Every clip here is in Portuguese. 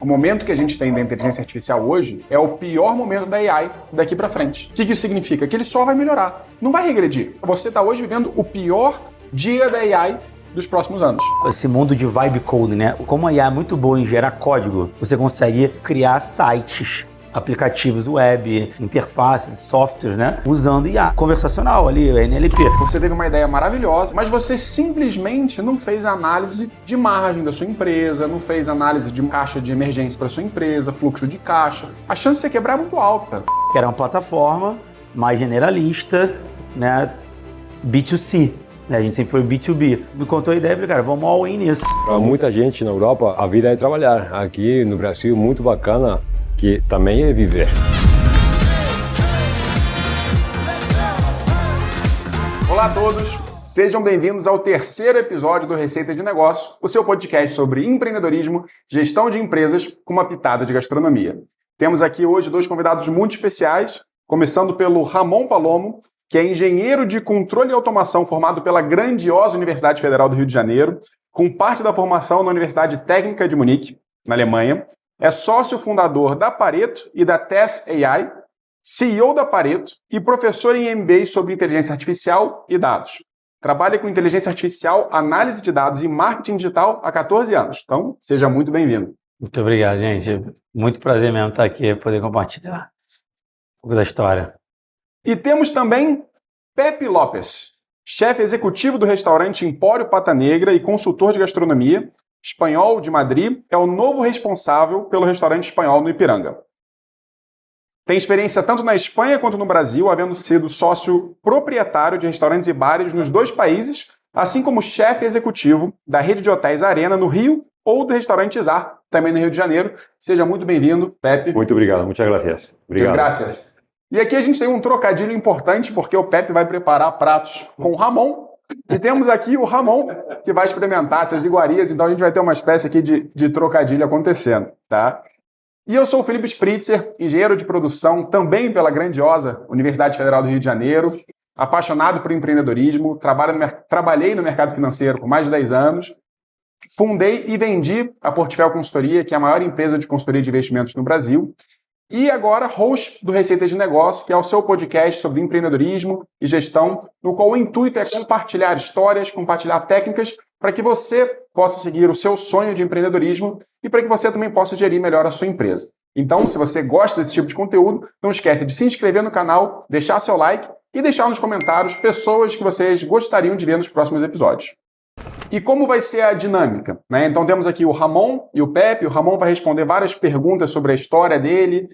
O momento que a gente tem da inteligência artificial hoje é o pior momento da AI daqui para frente. O que isso significa? Que ele só vai melhorar, não vai regredir. Você está hoje vivendo o pior dia da AI dos próximos anos. Esse mundo de vibe coding, né? Como a IA é muito boa em gerar código, você consegue criar sites, aplicativos web, interfaces, softwares, né? Usando IA conversacional ali, NLP. Você teve uma ideia maravilhosa, mas você simplesmente não fez análise de margem da sua empresa, não fez análise de caixa de emergência para sua empresa, fluxo de caixa. A chance de você quebrar é muito alta. Que era uma plataforma mais generalista, né? B2C. A gente sempre foi B2B. Me contou a ideia e falei, cara, vamos all in nisso. Para muita gente na Europa, a vida é trabalhar. Aqui no Brasil, muito bacana, que também é viver. Olá a todos, sejam bem-vindos ao terceiro episódio do Receita de Negócio, o seu podcast sobre empreendedorismo, gestão de empresas com uma pitada de gastronomia. Temos aqui hoje dois convidados muito especiais, começando pelo Ramon Palomo, que é engenheiro de controle e automação formado pela grandiosa Universidade Federal do Rio de Janeiro, com parte da formação na Universidade Técnica de Munique, na Alemanha. É sócio fundador da Pareto e da TES AI, CEO da Pareto e professor em MBA sobre inteligência artificial e dados. Trabalha com inteligência artificial, análise de dados e marketing digital há 14 anos. Então, seja muito bem-vindo. Muito obrigado, gente. Muito prazer mesmo estar aqui, poder compartilhar um pouco da história. E temos também Pepe Lopes, chefe executivo do restaurante Empório Pata Negra e consultor de gastronomia, espanhol de Madrid, é o novo responsável pelo restaurante espanhol no Ipiranga. Tem experiência tanto na Espanha quanto no Brasil, havendo sido sócio proprietário de restaurantes e bares nos dois países, assim como chefe executivo da rede de hotéis Arena no Rio ou do restaurante Zar, também no Rio de Janeiro. Seja muito bem-vindo, Pepe. Muito obrigado, muitas graças. Obrigado. Muitas graças. E aqui a gente tem um trocadilho importante, porque o Pepe vai preparar pratos com o Ramon. E temos aqui o Ramon, que vai experimentar essas iguarias, então a gente vai ter uma espécie aqui de trocadilho acontecendo, tá? E eu sou o Felipe Spritzer, engenheiro de produção, também pela grandiosa Universidade Federal do Rio de Janeiro, apaixonado por empreendedorismo, trabalhei no mercado financeiro por mais de 10 anos, fundei e vendi a Portfel Consultoria, que é a maior empresa de consultoria de investimentos no Brasil, e agora host do Receita de Negócio, que é o seu podcast sobre empreendedorismo e gestão, no qual o intuito é compartilhar histórias, compartilhar técnicas, para que você possa seguir o seu sonho de empreendedorismo e para que você também possa gerir melhor a sua empresa. Então, se você gosta desse tipo de conteúdo, não esquece de se inscrever no canal, deixar seu like e deixar nos comentários pessoas que vocês gostariam de ver nos próximos episódios. E como vai ser a dinâmica, né? Então temos aqui o Ramon e o Pepe. O Ramon vai responder várias perguntas sobre a história dele,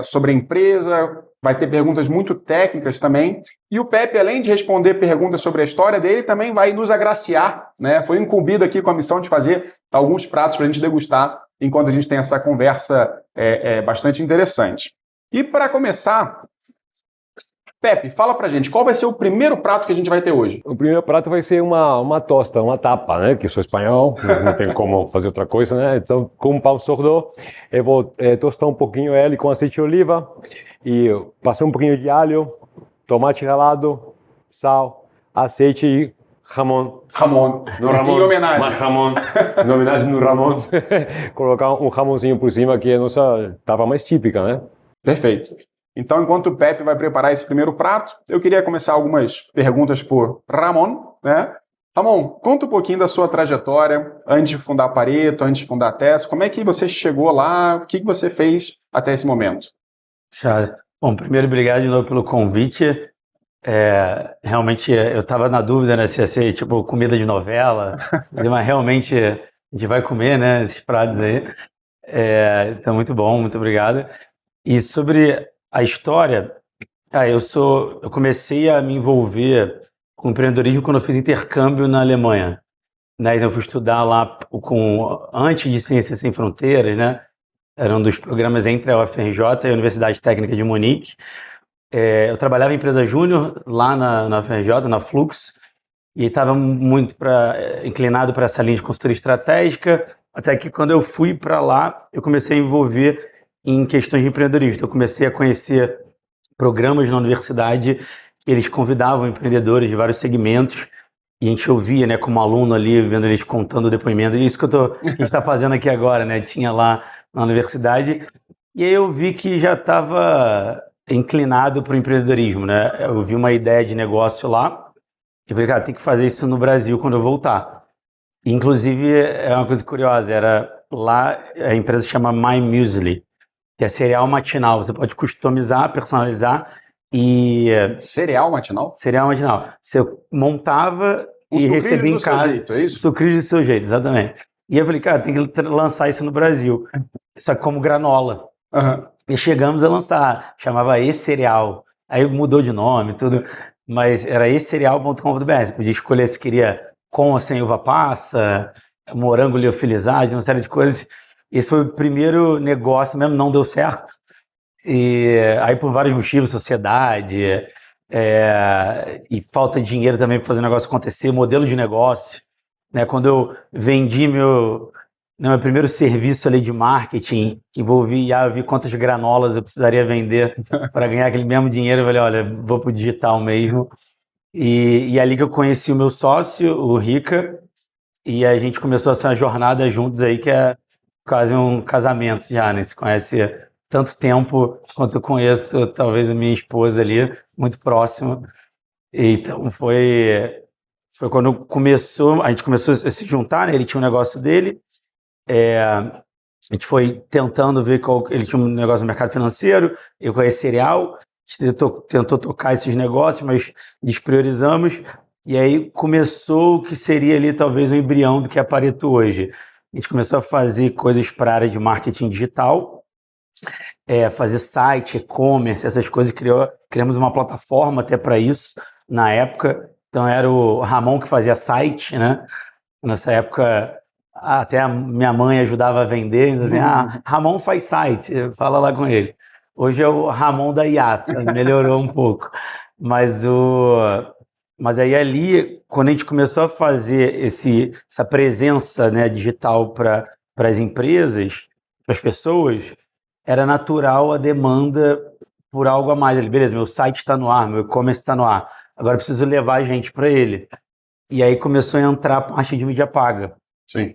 sobre a empresa, vai ter perguntas muito técnicas também. E o Pepe, além de responder perguntas sobre a história dele, também vai nos agraciar, né? Foi incumbido aqui com a missão de fazer alguns pratos para a gente degustar, enquanto a gente tem essa conversa bastante interessante. E para começar, Pepe, fala pra gente, qual vai ser o primeiro prato que a gente vai ter hoje? O primeiro prato vai ser uma tosta, uma tapa, né? Que eu sou espanhol, não tem como fazer outra coisa, né? Então, com um pão sordo, eu vou tostar um pouquinho ele com azeite de oliva e passar um pouquinho de alho, tomate ralado, sal, azeite e jamón. Ramon. No Ramon. Em homenagem. Mas jamón. Em homenagem no Ramon. Colocar um jamonzinho por cima, que é a nossa tapa mais típica, né? Perfeito. Então, enquanto o Pepe vai preparar esse primeiro prato, eu queria começar algumas perguntas por Ramon, né? Ramon, conta um pouquinho da sua trajetória antes de fundar a Pareto, antes de fundar a TES. Como é que você chegou lá? O que você fez até esse momento? Bom, primeiro, obrigado de novo pelo convite. Realmente, eu estava na dúvida, né, se ia ser tipo comida de novela, mas realmente a gente vai comer, né, esses pratos aí. Então, muito bom, muito obrigado. E sobre a história, eu comecei a me envolver com empreendedorismo quando eu fiz intercâmbio na Alemanha, né? Então eu fui estudar lá antes de Ciências Sem Fronteiras, né? Era um dos programas entre a UFRJ e a Universidade Técnica de Munique. Eu trabalhava em empresa júnior lá na UFRJ, na Flux, e estava muito inclinado para essa linha de consultoria estratégica, até que quando eu fui para lá, eu comecei a envolver em questões de empreendedorismo. Então, eu comecei a conhecer programas na universidade que eles convidavam empreendedores de vários segmentos e a gente ouvia, né, como aluno ali, vendo eles contando o depoimento. E isso que a gente está fazendo aqui agora, né? Tinha lá na universidade, e aí eu vi que já estava inclinado para o empreendedorismo, né? Eu vi uma ideia de negócio lá, e falei, cara, tem que fazer isso no Brasil quando eu voltar. Inclusive, é uma coisa curiosa, era lá, a empresa chama My Muesli, que é cereal matinal. Você pode customizar, personalizar e Cereal matinal? cereal matinal. Você montava Um e sucrilhos recebia em do seu casa. jeito, é isso? Sucrilhos do seu jeito, exatamente. E eu falei, cara, tem que lançar isso no Brasil. Só que como granola. Aham. E chegamos a lançar, chamava E-Cereal. Aí mudou de nome, tudo, mas era ecereal.com.br. Você podia escolher se queria com ou sem uva passa, morango liofilizado, uma série de coisas. Esse foi o primeiro negócio mesmo, não deu certo. E aí por vários motivos, sociedade, e falta de dinheiro também para fazer o negócio acontecer, modelo de negócio, né? Quando eu vendi meu primeiro serviço ali de marketing, que envolvia, eu vi quantas granolas eu precisaria vender para ganhar aquele mesmo dinheiro, eu falei, olha, vou pro digital mesmo. E ali que eu conheci o meu sócio, o Rica, e a gente começou essa jornada juntos aí, que é quase um casamento já, né? Se conhece há tanto tempo quanto eu conheço, talvez, a minha esposa ali, muito próximo. Então foi quando a gente começou a se juntar, né? Ele tinha um negócio dele, a gente foi tentando ver ele tinha um negócio no mercado financeiro, eu com a cereal, a gente tentou tocar esses negócios, mas despriorizamos, e aí começou o que seria ali talvez o embrião do que é a Pareto hoje. A gente começou a fazer coisas para a área de marketing digital, fazer site, e-commerce, essas coisas, criamos uma plataforma até para isso, na época. Então era o Ramon que fazia site, né? Nessa época até a minha mãe ajudava a vender, então, assim, Ramon faz site, fala lá com ele. Hoje é o Ramon da IA, melhorou um pouco. Mas aí ali, quando a gente começou a fazer essa presença, né, digital para as empresas, para as pessoas, era natural a demanda por algo a mais. Beleza, meu site está no ar, meu e-commerce está no ar, agora eu preciso levar a gente para ele. E aí começou a entrar a parte de mídia paga. Sim.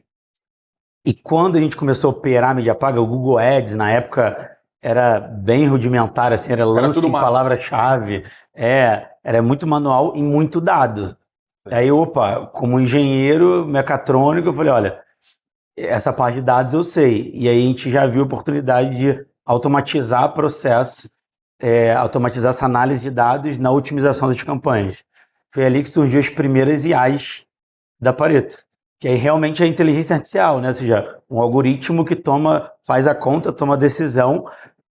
E quando a gente começou a operar a mídia paga, o Google Ads, na época, era bem rudimentar, assim, era lance em palavra-chave, era muito manual e muito dado. Aí, como engenheiro mecatrônico, eu falei, olha, essa parte de dados eu sei. E aí a gente já viu a oportunidade de automatizar processos, automatizar essa análise de dados na otimização das campanhas. Foi ali que surgiu as primeiras IAs da Pareto. Que aí realmente é a inteligência artificial, né? Ou seja, um algoritmo que faz a conta, toma a decisão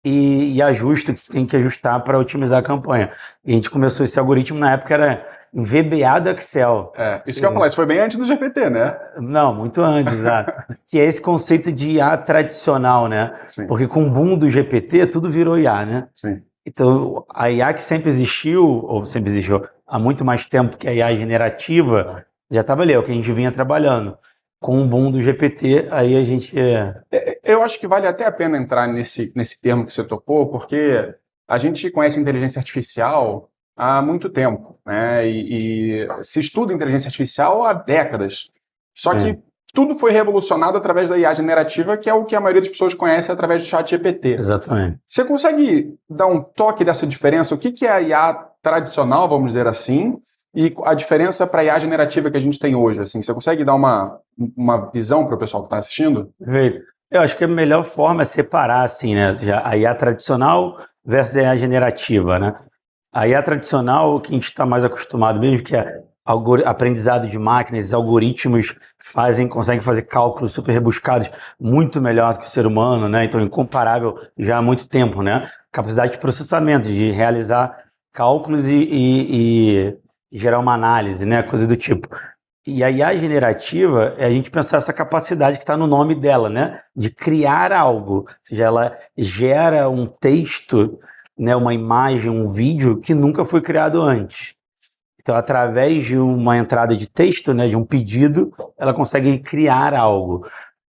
e ajusta o que tem que ajustar para otimizar a campanha. E a gente começou esse algoritmo, na época era em VBA do Excel. Isso que eu ia falar, isso foi bem antes do GPT, né? Não, muito antes, exato. Que é esse conceito de IA tradicional, né? Sim. Porque com o boom do GPT, tudo virou IA, né? Sim. Então, a IA que sempre existiu há muito mais tempo que a IA generativa, já estava ali, é o que a gente vinha trabalhando. Com o boom do GPT, aí a gente... Eu acho que vale até a pena entrar nesse termo que você tocou, porque a gente conhece inteligência artificial há muito tempo, né? E se estuda inteligência artificial há décadas. Só que tudo foi revolucionado através da IA generativa, que é o que a maioria das pessoas conhece através do chat GPT. Exatamente. Você consegue dar um toque dessa diferença? O que é a IA tradicional, vamos dizer assim, e a diferença para a IA generativa que a gente tem hoje? Assim, você consegue dar uma visão para o pessoal que está assistindo? Perfeito. Eu acho que a melhor forma é separar, assim, né? A IA tradicional versus a IA generativa, né? A IA tradicional, o que a gente está mais acostumado mesmo, que é aprendizado de máquinas, algoritmos que conseguem fazer cálculos super rebuscados muito melhor do que o ser humano, né? Então, incomparável já há muito tempo, né? Capacidade de processamento, de realizar cálculos e gerar uma análise, né? Coisa do tipo. E a IA generativa é a gente pensar essa capacidade que está no nome dela, né? De criar algo. Ou seja, ela gera um texto, né? Uma imagem, um vídeo que nunca foi criado antes. Então, através de uma entrada de texto, né? De um pedido, ela consegue criar algo.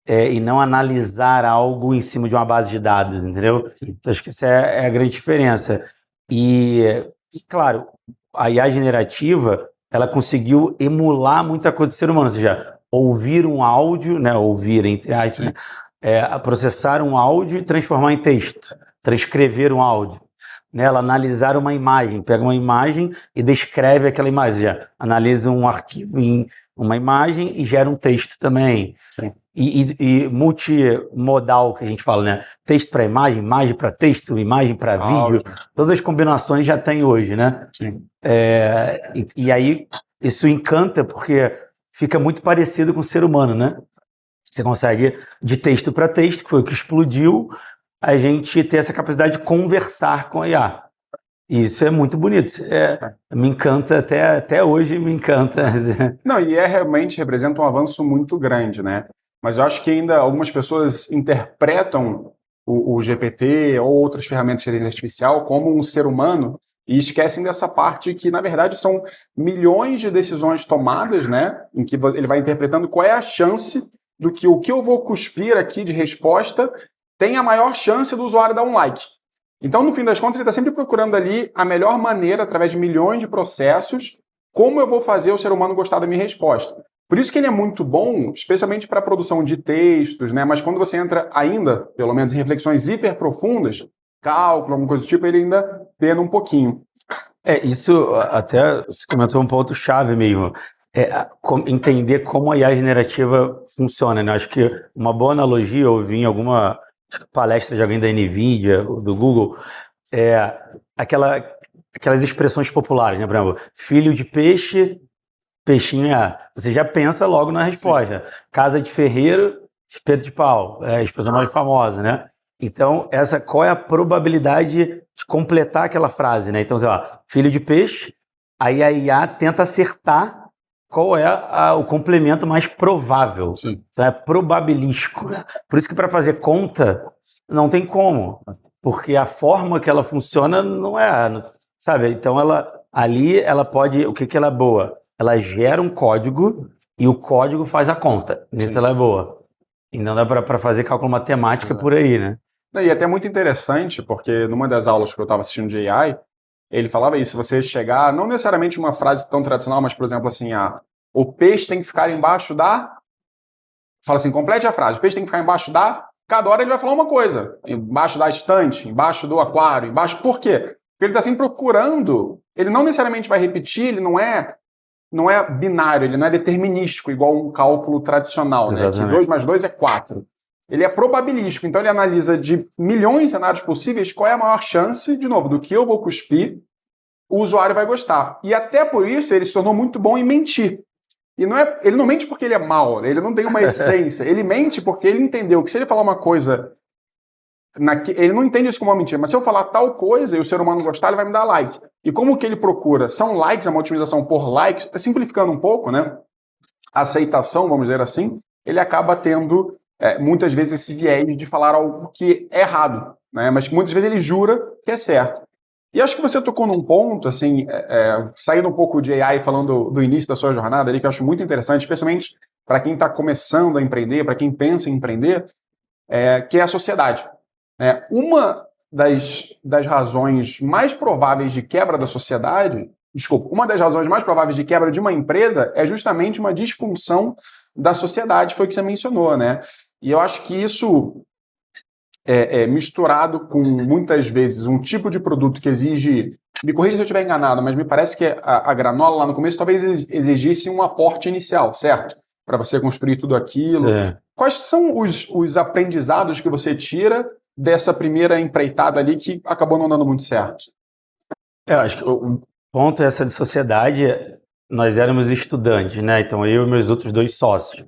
E não analisar algo em cima de uma base de dados, entendeu? Então, acho que essa é a grande diferença. E claro, a IA generativa, ela conseguiu emular muita coisa do ser humano, ou seja, ouvir um áudio, né, ouvir entre aspas, né, a processar um áudio e transformar em texto, transcrever um áudio. Né? Ela analisar uma imagem, pega uma imagem e descreve aquela imagem, já analisa um arquivo em uma imagem e gera um texto também. Sim. E multimodal, que a gente fala, né? Texto para imagem, imagem para texto, imagem para vídeo. Todas as combinações já tem hoje, né? Sim. E aí isso encanta porque fica muito parecido com o ser humano, né? Você consegue, de texto para texto, que foi o que explodiu, a gente ter essa capacidade de conversar com a IA. E isso é muito bonito. Me encanta, até hoje me encanta. Não, e realmente representa um avanço muito grande, né? Mas eu acho que ainda algumas pessoas interpretam o GPT ou outras ferramentas de inteligência artificial como um ser humano e esquecem dessa parte que, na verdade, são milhões de decisões tomadas, né? Em que ele vai interpretando qual é a chance do que o que eu vou cuspir aqui de resposta tem a maior chance do usuário dar um like. Então, no fim das contas, ele está sempre procurando ali a melhor maneira, através de milhões de processos, como eu vou fazer o ser humano gostar da minha resposta. Por isso que ele é muito bom, especialmente para a produção de textos, né? Mas quando você entra ainda, pelo menos em reflexões hiper profundas, cálculo, alguma coisa do tipo, ele ainda pena um pouquinho. Isso até você comentou um ponto chave mesmo. Entender como a IA generativa funciona, né? Acho que uma boa analogia, eu ouvi em alguma palestra de alguém da NVIDIA, do Google, aquelas expressões populares, né? Por exemplo, filho de peixe, peixinho você já pensa logo na resposta. Sim. Casa de ferreiro, espeto de pau, a expressão mais famosa, né? Então, qual é a probabilidade de completar aquela frase, né? Então, sei lá, filho de peixe, aí a IA tenta acertar qual é o complemento mais provável. Sim. Então, é probabilístico. Né? Por isso que para fazer conta, não tem como. Porque a forma que ela funciona não sabe? Então, ela pode... O que ela é boa? Ela gera um código e o código faz a conta. Nisso ela é boa. E não dá para fazer cálculo matemático por aí, né? E até muito interessante, porque numa das aulas que eu estava assistindo de AI, ele falava isso, você chegar, não necessariamente uma frase tão tradicional, mas, por exemplo, assim, o peixe tem que ficar embaixo da... Fala assim, complete a frase, o peixe tem que ficar embaixo da... Cada hora ele vai falar uma coisa, embaixo da estante, embaixo do aquário, embaixo... Por quê? Porque ele está sempre procurando, ele não necessariamente vai repetir, ele não é binário, ele não é determinístico, igual um cálculo tradicional, né? Que 2 mais 2 é 4. Ele é probabilístico, então ele analisa de milhões de cenários possíveis qual é a maior chance, de novo, do que eu vou cuspir, o usuário vai gostar. E até por isso ele se tornou muito bom em mentir. E ele não mente porque ele é mau, ele não tem uma essência, ele mente porque ele entendeu que se ele falar uma coisa... Ele não entende isso como uma mentira, mas se eu falar tal coisa e o ser humano gostar, ele vai me dar like. E como que ele procura? São likes, é uma otimização por likes, simplificando um pouco, né? A aceitação, vamos dizer assim, ele acaba tendo muitas vezes esse viés de falar algo que é errado, né? Mas que muitas vezes ele jura que é certo. E acho que você tocou num ponto, assim, saindo um pouco de AI, falando do início da sua jornada ali, que eu acho muito interessante, especialmente para quem está começando a empreender, para quem pensa em empreender, que é a sociedade. Uma das razões mais prováveis de quebra da sociedade, uma das razões mais prováveis de quebra de uma empresa é justamente uma disfunção da sociedade, foi o que você mencionou, né? E eu acho que isso é misturado com, muitas vezes, um tipo de produto que exige... Me corrija se eu estiver enganado, mas me parece que a granola lá no começo talvez exigisse um aporte inicial, certo? Para você construir tudo aquilo. Sim. Quais são os aprendizados que você tira dessa primeira empreitada ali que acabou não dando muito certo? Eu acho que o ponto é essa de sociedade, nós éramos estudantes, né? Então eu e meus outros 2 sócios.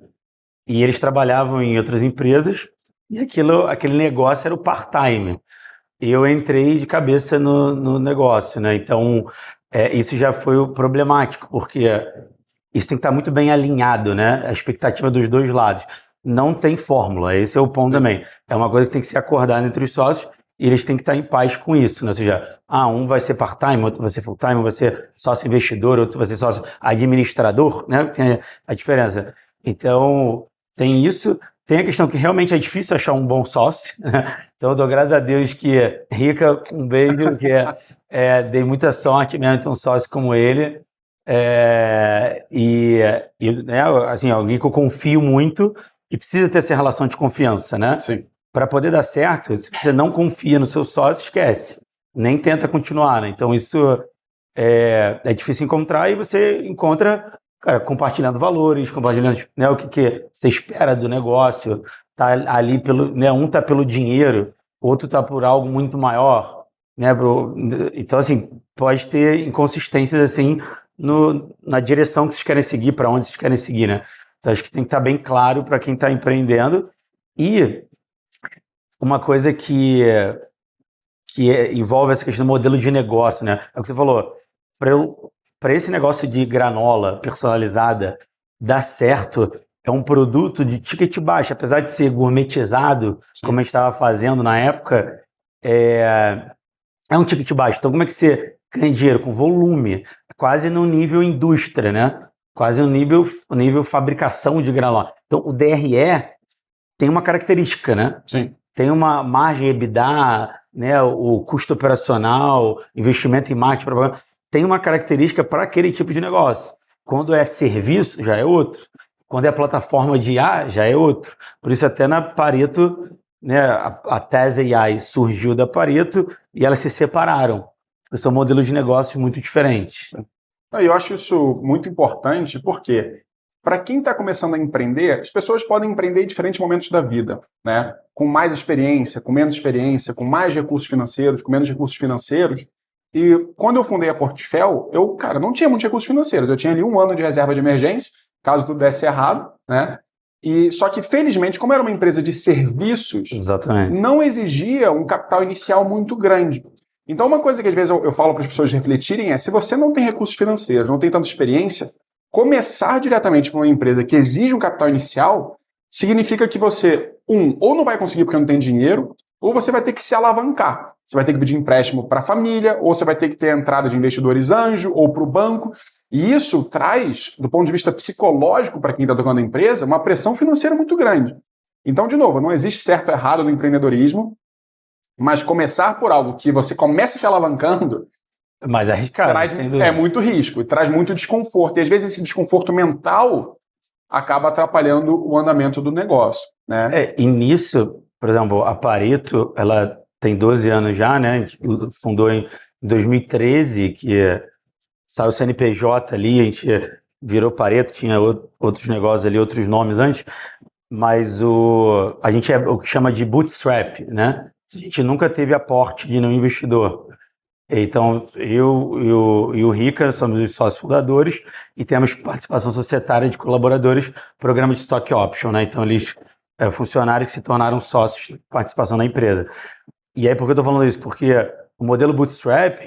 E eles trabalhavam em outras empresas e aquele negócio era o part-time. E eu entrei de cabeça no negócio, né? Então isso já foi o problemático, porque isso tem que estar muito bem alinhado, né? A expectativa dos 2 lados. Não tem fórmula, esse é o ponto também. É uma coisa que tem que ser acordada entre os sócios e eles têm que estar em paz com isso, né? Ou seja, um vai ser part-time, outro vai ser full-time, um vai ser sócio investidor, outro vai ser sócio administrador, né? Tem a diferença. Então, tem isso. Tem a questão que realmente é difícil achar um bom sócio, né? Então, eu dou graças a Deus que Rica, um beijo, que dei muita sorte mesmo ter um sócio como ele. Assim, alguém que eu confio muito, E precisa ter essa relação de confiança, né? Sim. Para poder dar certo, se você não confia no seu sócio, esquece. Nem tenta continuar, né? Então isso é difícil encontrar e você encontra, cara, compartilhando valores, compartilhando, né, o que você espera do negócio. Tá ali né, um tá pelo dinheiro, outro tá por algo muito maior, né, bro? Então, assim, pode ter inconsistências, assim, na direção que vocês querem seguir, para onde vocês querem seguir, né? Então, acho que tem que estar bem claro para quem está empreendendo. E uma coisa que envolve essa questão do modelo de negócio, né? É o que você falou, para esse negócio de granola personalizada dar certo, é um produto de ticket baixo, apesar de ser gourmetizado, como a gente estava fazendo na época, é um ticket baixo. Então, como é que você ganha dinheiro? Com volume, quase no nível indústria, né? Quase no nível fabricação de granola. Então, o DRE tem uma característica, né? Sim. Tem uma margem EBITDA, né? O custo operacional, investimento em marketing, propaganda, tem uma característica para aquele tipo de negócio. Quando é serviço, já é outro. Quando é plataforma de IA, já é outro. Por isso, até na Pareto, né, a Tese AI surgiu da Pareto e elas se separaram. São modelos de negócios muito diferentes. Eu acho isso muito importante porque, para quem está começando a empreender, as pessoas podem empreender em diferentes momentos da vida, né? Com mais experiência, com menos experiência, com mais recursos financeiros, com menos recursos financeiros. E quando eu fundei a Portfel, eu, não tinha muitos recursos financeiros. Eu tinha ali 1 ano de reserva de emergência, caso tudo desse errado, né? Só que, felizmente, como era uma empresa de serviços, Exatamente, não exigia um capital inicial muito grande. Então, uma coisa que às vezes eu falo para as pessoas refletirem é, se você não tem recursos financeiros, não tem tanta experiência, começar diretamente com uma empresa que exige um capital inicial significa que você, ou não vai conseguir porque não tem dinheiro, ou você vai ter que se alavancar. Você vai ter que pedir empréstimo para a família, ou você vai ter que ter entrada de investidores anjo, ou para o banco. E isso traz, do ponto de vista psicológico para quem está tocando a empresa, uma pressão financeira muito grande. Então, de novo, não existe certo ou errado no empreendedorismo, mas começar por algo que você começa se alavancando mas arriscado, é muito risco, traz muito desconforto. E às vezes esse desconforto mental acaba atrapalhando o andamento do negócio, né? E nisso, por exemplo, a Pareto, ela tem 12 anos já, né? A gente fundou em 2013, que saiu o CNPJ ali, a gente virou Pareto, tinha outros negócios ali, outros nomes antes, mas a gente é o que chama de bootstrap, né? A gente nunca teve aporte de nenhum investidor. Então, eu e o Rica somos os sócios fundadores e temos participação societária de colaboradores, programa de stock option, né? Então, eles funcionários que se tornaram sócios de participação na empresa. E aí, por que eu estou falando isso? Porque o modelo bootstrap,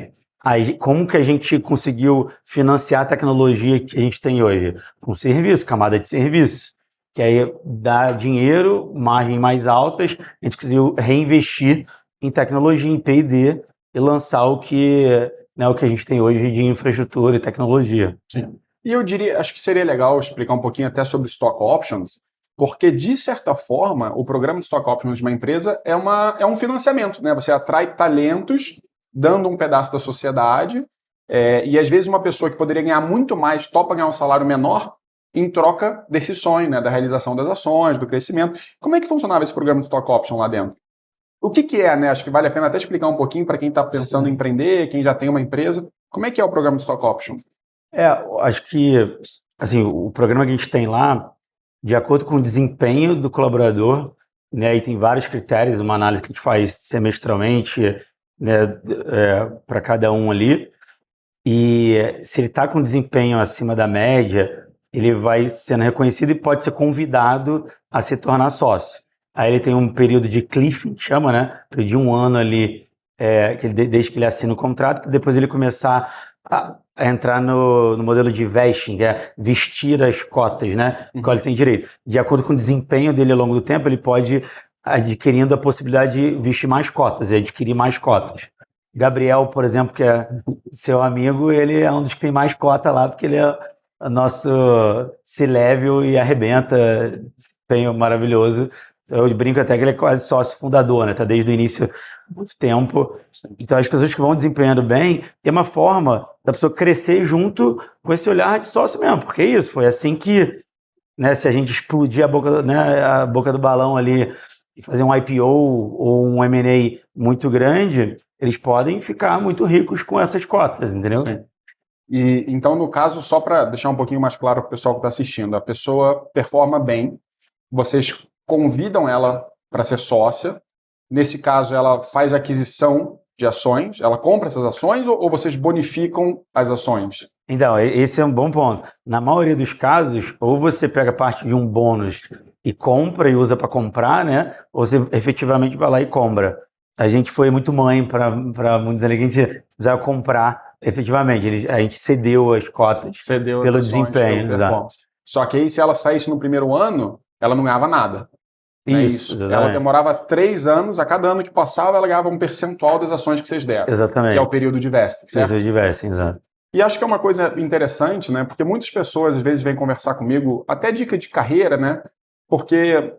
aí, como que a gente conseguiu financiar a tecnologia que a gente tem hoje? Com serviço, camada de serviços. Que aí dá dinheiro, margens mais altas, a gente conseguiu reinvestir em tecnologia, em P&D, e lançar o que a gente tem hoje de infraestrutura e tecnologia. Sim. E eu diria, acho que seria legal explicar um pouquinho até sobre stock options, porque, de certa forma, o programa de stock options de uma empresa é um financiamento, né? Você atrai talentos, dando um pedaço da sociedade, e às vezes uma pessoa que poderia ganhar muito mais topa ganhar um salário menor em troca desse sonho, né? Da realização das ações, do crescimento. Como é que funcionava esse programa de stock option lá dentro? O que é, né? Acho que vale a pena até explicar um pouquinho para quem está pensando em empreender, quem já tem uma empresa. Como é que é o programa de stock option? Acho que assim, o programa que a gente tem lá, de acordo com o desempenho do colaborador, né, e tem vários critérios, uma análise que a gente faz semestralmente, né, para cada um ali, e se ele está com desempenho acima da média, ele vai sendo reconhecido e pode ser convidado a se tornar sócio. Aí ele tem um período de cliffing, chama, né? De 1 ano ali, desde que ele assina o contrato, para depois ele começar a entrar no modelo de vesting, que é vestir as cotas, né? Qual ele tem direito. De acordo com o desempenho dele ao longo do tempo, ele pode adquirindo a possibilidade de vestir mais cotas, e adquirir mais cotas. Gabriel, por exemplo, que é seu amigo, ele é um dos que tem mais cota lá, porque ele é o nosso C-level e arrebenta, desempenho maravilhoso. Eu brinco até que ele é quase sócio fundador, né? Tá desde o início há muito tempo. Então, as pessoas que vão desempenhando bem, tem uma forma da pessoa crescer junto com esse olhar de sócio mesmo, porque é isso, foi assim que, né, se a gente explodir a boca do balão ali e fazer um IPO ou um M&A muito grande, eles podem ficar muito ricos com essas cotas, entendeu? Sim. E então, no caso, só para deixar um pouquinho mais claro para o pessoal que está assistindo, a pessoa performa bem, vocês convidam ela para ser sócia, nesse caso ela faz aquisição de ações, ela compra essas ações ou vocês bonificam as ações? Então, esse é um bom ponto. Na maioria dos casos, ou você pega parte de um bônus e compra e usa para comprar, né? Ou você efetivamente vai lá e compra. A gente foi muito mãe para muitos ali que a gente precisava comprar efetivamente. A gente cedeu as cotas Cedeu as pelo ações, desempenho. pela performance. Só que aí, se ela saísse no primeiro ano, ela não ganhava nada. Não é isso. Ela demorava 3 anos, a cada ano que passava, ela ganhava um percentual das ações que vocês deram. Exatamente. Que é o período de vesting, certo? Período de vesting, exato. E acho que é uma coisa interessante, né? Porque muitas pessoas, às vezes, vêm conversar comigo, até dica de carreira, né? Porque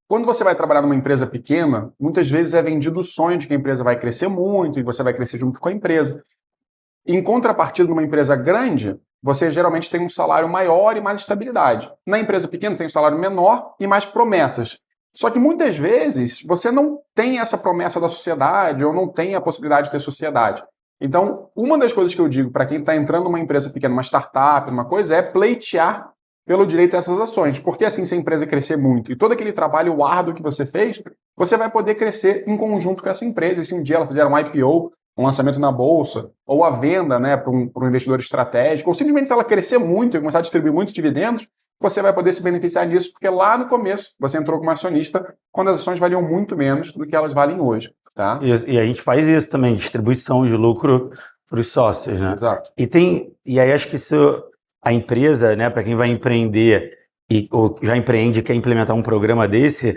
quando você vai trabalhar numa empresa pequena, muitas vezes é vendido o sonho de que a empresa vai crescer muito e você vai crescer junto com a empresa. Em contrapartida, numa empresa grande, você geralmente tem um salário maior e mais estabilidade. Na empresa pequena, você tem um salário menor e mais promessas. Só que muitas vezes você não tem essa promessa da sociedade ou não tem a possibilidade de ter sociedade. Então, uma das coisas que eu digo para quem está entrando numa empresa pequena, uma startup, uma coisa, é pleitear pelo direito a essas ações. Porque assim, se a empresa crescer muito e todo aquele trabalho árduo que você fez, você vai poder crescer em conjunto com essa empresa. E se um dia ela fizer um IPO, um lançamento na bolsa, ou a venda, né, para um investidor estratégico, ou simplesmente se ela crescer muito e começar a distribuir muitos dividendos, você vai poder se beneficiar disso, porque lá no começo você entrou como acionista quando as ações valiam muito menos do que elas valem hoje. Tá? E a gente faz isso também, distribuição de lucro para os sócios, né? Exato. E aí acho que isso, a empresa, né, para quem vai empreender ou já empreende e quer implementar um programa desse,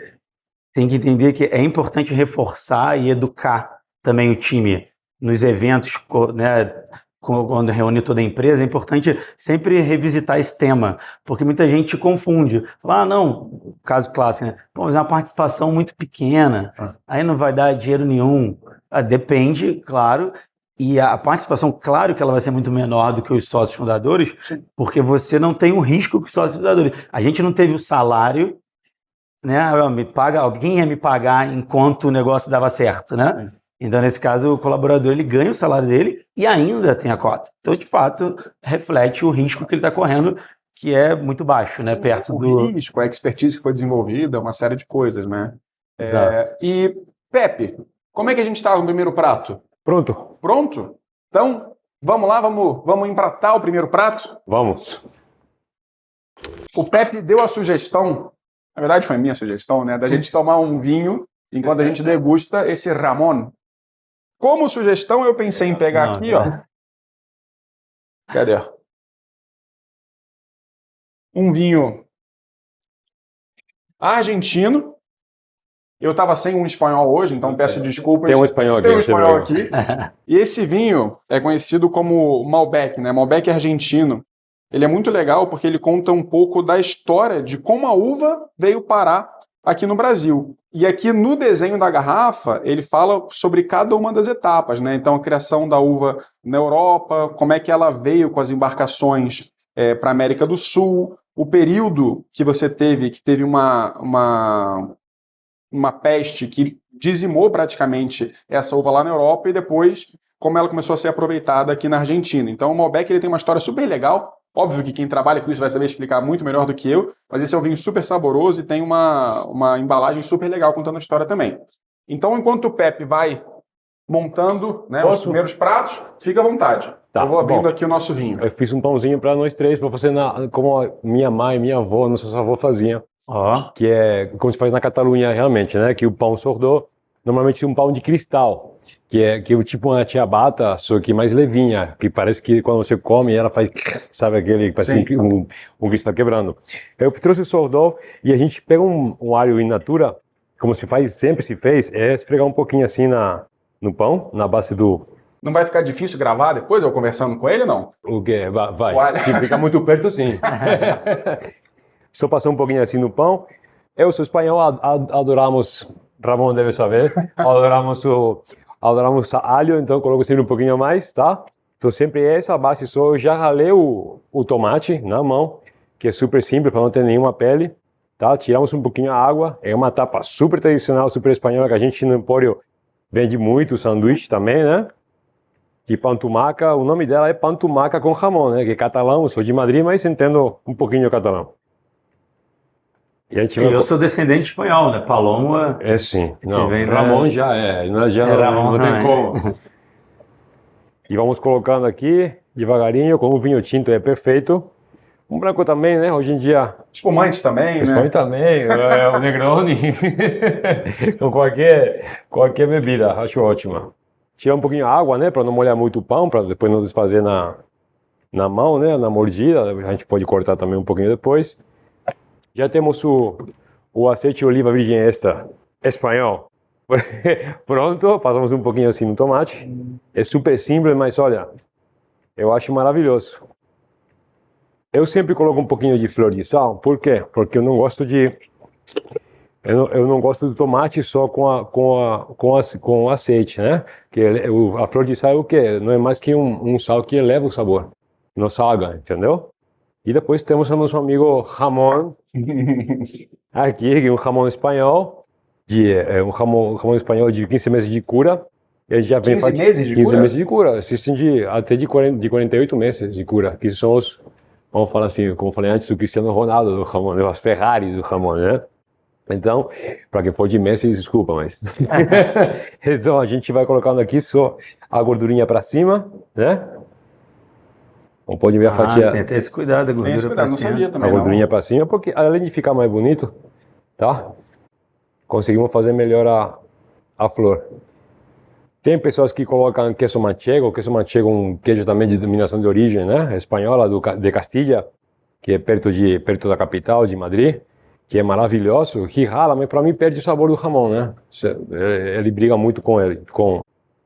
tem que entender que é importante reforçar e educar também o time nos eventos, né, quando reúne toda a empresa. É importante sempre revisitar esse tema, porque muita gente confunde. Fala, não, caso clássico, né? Pô, mas é uma participação muito pequena, aí não vai dar dinheiro nenhum. Depende, claro, e a participação, claro que ela vai ser muito menor do que os sócios fundadores, porque você não tem o risco que os sócios fundadores. A gente não teve o salário, né? Alguém ia me pagar enquanto o negócio dava certo, né? Então, nesse caso, o colaborador ele ganha o salário dele e ainda tem a cota. Então, de fato, reflete o risco que ele está correndo, que é muito baixo, né? Perto do risco, a expertise que foi desenvolvida, uma série de coisas, né? Exato. E, Pepe, como é que a gente está no primeiro prato? Pronto. Pronto? Então, vamos lá, vamos empratar o primeiro prato? Vamos. O Pepe deu a sugestão, na verdade foi minha sugestão, né? Da gente tomar um vinho enquanto a gente degusta esse Ramon. Como sugestão, eu pensei em pegar aqui, ó. Cadê? Um vinho argentino. Eu estava sem um espanhol hoje, então peço desculpas. Tem um espanhol aqui. Tem um espanhol aqui. E esse vinho é conhecido como Malbec, né? Malbec argentino. Ele é muito legal porque ele conta um pouco da história de como a uva veio parar aqui no Brasil. E aqui no desenho da garrafa, ele fala sobre cada uma das etapas, né? Então, a criação da uva na Europa, como é que ela veio com as embarcações para a América do Sul, o período que você teve, que teve uma peste que dizimou praticamente essa uva lá na Europa e depois como ela começou a ser aproveitada aqui na Argentina. Então, o Malbec ele tem uma história super legal. Óbvio que quem trabalha com isso vai saber explicar muito melhor do que eu, mas esse é um vinho super saboroso e tem uma embalagem super legal contando a história também. Então, enquanto o Pepe vai montando, né, os primeiros pratos, fica à vontade. Tá, eu vou abrindo aqui o nosso vinho. Eu fiz um pãozinho para nós três, para você, como a minha mãe, minha avó, nossos avós faziam, que é como se faz na Catalunha realmente, né? Que o pão sourdough, normalmente é um pão de cristal, que é tipo uma ciabatta, só que mais levinha, que parece que quando você come ela faz, sabe, aquele, parece um cristal quebrando. Eu trouxe o sourdough e a gente pega um alho in natura, como sempre se fez, é esfregar um pouquinho assim no pão, na base do... Não vai ficar difícil gravar depois, eu conversando com ele, não? O quê? Vai. Se ficar muito perto, sim. Só passar um pouquinho assim no pão. Eu sou espanhol, adoramos, Ramon deve saber, adoramos alho, então coloco sempre um pouquinho mais, tá? Então sempre essa base só, eu já ralei o tomate na mão, que é super simples para não ter nenhuma pele, tá? Tiramos um pouquinho a água, é uma tapa super tradicional, super espanhola, que a gente no Empório vende muito, sanduíche também, né? De pantumaca, o nome dela é pantumaca com jamón, né? Que é catalão, eu sou de Madrid, mas entendo um pouquinho de catalão. E a gente Eu sou descendente espanhol, né? Palomo é sim. Não, vem Ramon já é, não, não tem como. E vamos colocando aqui, devagarinho, com o vinho tinto é perfeito. Um branco também, né? Hoje em dia... Espumante também, Espumante também, o Negroni. Com qualquer bebida, acho ótima. Tirar um pouquinho a água, né? Para não molhar muito o pão, para depois não desfazer na mão, né? Na mordida. A gente pode cortar também um pouquinho depois. Já temos o azeite de oliva virgem extra espanhol. Pronto, passamos um pouquinho assim no tomate. É super simples, mas olha, eu acho maravilhoso. Eu sempre coloco um pouquinho de flor de sal, por quê? Porque eu não gosto eu não gosto do tomate só com azeite, né? Que a flor de sal é o quê? Não é mais que um sal que eleva o sabor, não salga, entendeu? E depois temos o nosso amigo jamón, aqui, um jamón espanhol, um jamón espanhol de 15 meses de cura. Ele já vem 15 meses de 15 cura? meses de cura, existem até de 48 meses de cura, que são os, vamos falar assim, como eu falei antes, do Cristiano Ronaldo do jamón, as Ferrari do jamón, né? Então, para quem for de Messi, desculpa, mas... Então, a gente vai colocando aqui só a gordurinha para cima, né? Como pode ver a fatia... Tem esse cuidado, a gordura para não cima. sabia também, A gordurinha para cima, porque além de ficar mais bonito, tá? Conseguimos fazer melhor a flor. Tem pessoas que colocam queso manchego é um queijo também de denominação de origem, né? Espanhola, de Castilha, que é perto da capital, de Madrid, que é maravilhoso, que rala, mas para mim perde o sabor do jamón, né? Ele briga muito com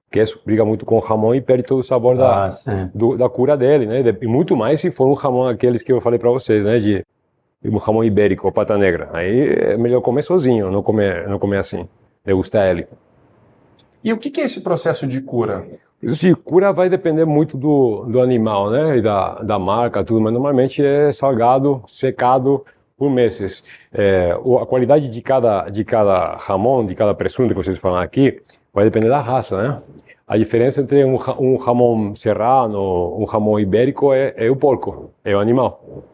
queso, briga muito com o jamón e perde todo o sabor da cura dele, né? E muito mais se for um jamón aqueles que eu falei para vocês, né? De um jamón ibérico, ou pata negra. Aí é melhor comer sozinho, não comer assim, degustar ele. E o que é esse processo de cura? Isso de cura vai depender muito do animal, né? E da marca, tudo, mas normalmente é salgado, secado por meses. A qualidade de cada jamón, de cada presunto que vocês falam aqui, vai depender da raça, né? A diferença entre um jamón serrano, um jamón ibérico é o porco, é o animal.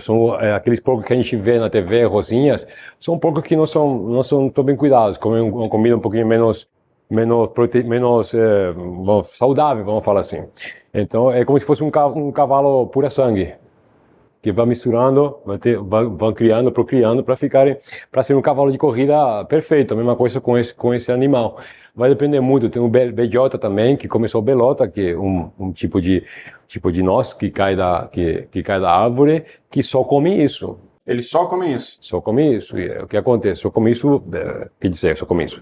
São aqueles porcos que a gente vê na TV, rosinhas, são porcos que não são tão bem cuidados, comem uma comida um pouquinho menos saudável, vamos falar assim. Então é como se fosse um cavalo pura sangue, que vai misturando, vão criando, procriando para ser um cavalo de corrida perfeito. A mesma coisa com esse animal. Vai depender muito. Tem o bellota também, que começou belota, que é um tipo de noz que cai da árvore, que só come isso. Eles só comem isso? Só come isso. E o que acontece? Só come isso, quer dizer, só come isso.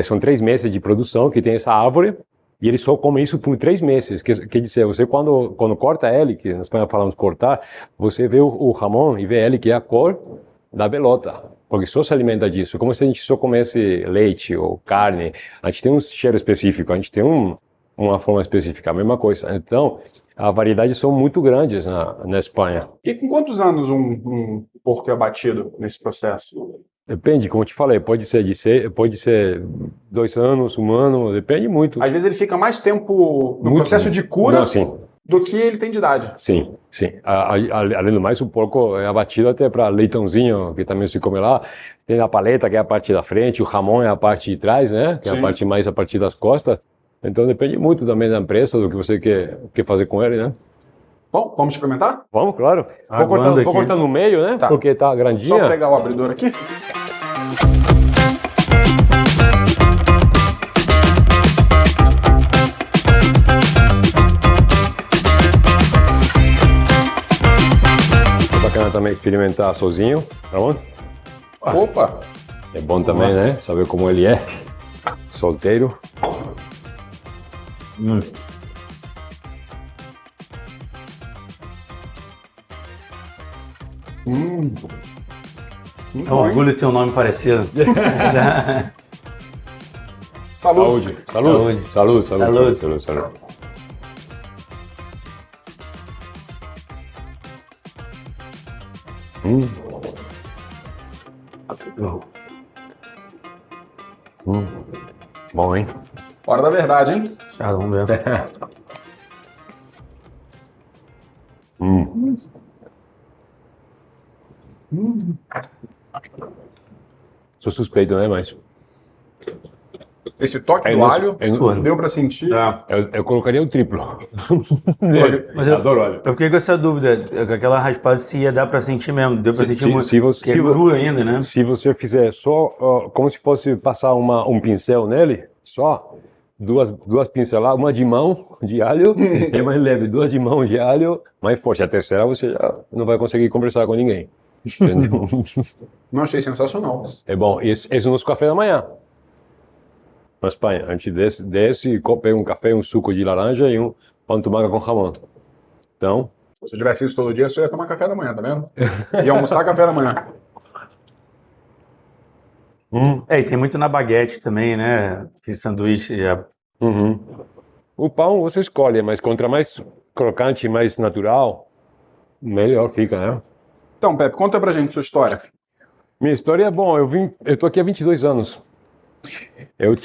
São 3 meses de produção que tem essa árvore, e ele só come isso por 3 meses. Quer dizer, você quando corta ele, que na Espanha falamos cortar, você vê o jamón e vê ele que é a cor da belota, porque só se alimenta disso. Como se a gente só comesse leite ou carne. A gente tem um cheiro específico, a gente tem uma forma específica, a mesma coisa. Então, as variedades são muito grandes na Espanha. E com quantos anos um porco é abatido nesse processo? Depende, como eu te falei, pode ser 2 anos, 1 ano, depende muito. Às vezes ele fica mais tempo no processo de cura do que ele tem de idade. Sim. Além do mais, o porco é abatido até para leitãozinho, que também se come lá. Tem a paleta, que é a parte da frente, o jamón é a parte de trás, né? Que é a parte mais a partir das costas. Então depende muito também da empresa, do que você quer fazer com ele, né? Bom, vamos experimentar? Vamos, claro. Vou cortar no meio, né? Tá. Porque tá grandinha. Só pegar o abridor aqui. É bacana também experimentar sozinho, tá bom? Opa! É bom também, né? Saber como ele é. Solteiro. É um orgulho ter um nome parecido. Saúde. Saúde. Bom, hein? Hora da verdade, hein? Charles, vamos ver. Sou suspeito, né? Mas Esse toque do não- alho, absurdo. deu pra sentir. eu colocaria o triplo. Mas eu, Adoro óleo. eu fiquei com essa dúvida, com aquela raspada se ia dar pra sentir mesmo. Deu pra sentir muito. você, Que é cru ainda, né? se você fizer só, como se fosse passar um pincel nele, só duas pinceladas, uma de mão de alho, é mais leve, duas de mão de alho, mais forte. A terceira você já não vai conseguir conversar com ninguém. Entendeu? Não, achei sensacional. É bom. Esse é o nosso café da manhã. Na Espanha, a gente desce, pega um café, um suco de laranja e um pão de tomate com jamão. Então, Se você tivesse isso todo dia, você ia tomar café da manhã, tá vendo? Ia almoçar café da manhã. É, e tem muito na baguete também, né? Aquele sanduíche. o pão você escolhe, mas quanto mais crocante, mais natural, melhor fica, né? Então, Pepe, conta pra gente sua história. Minha história é bom. Eu tô aqui há 22 anos. Eu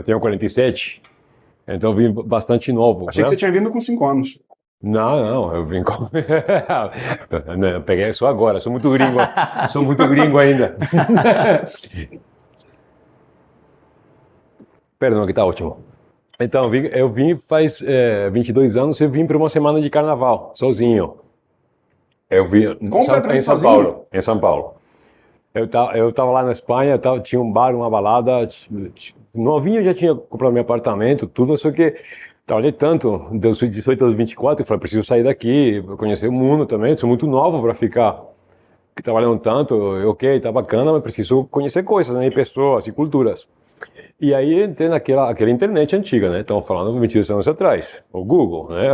tenho 47, então eu vim bastante novo. Achei né? que você tinha vindo com 5 anos. Não, eu vim com. Eu peguei só agora, sou muito gringo ainda. Perdão, aqui tá ótimo. Então, eu vim faz 22 anos, eu vim para uma semana de carnaval, sozinho. Eu vim Completamente em São sozinho? Paulo, em São Paulo. Eu tava lá na Espanha, tinha um bar, uma balada, novinho, já tinha comprado meu apartamento, tudo, só que trabalhei tanto, dos 18 aos 24, eu falei, preciso sair daqui, conhecer o mundo também, sou muito novo para ficar trabalhando tanto, ok, tá bacana, mas preciso conhecer coisas, né, e pessoas e culturas. E aí entrei naquela internet antiga, né? Estamos falando 22 anos atrás. O Google, né?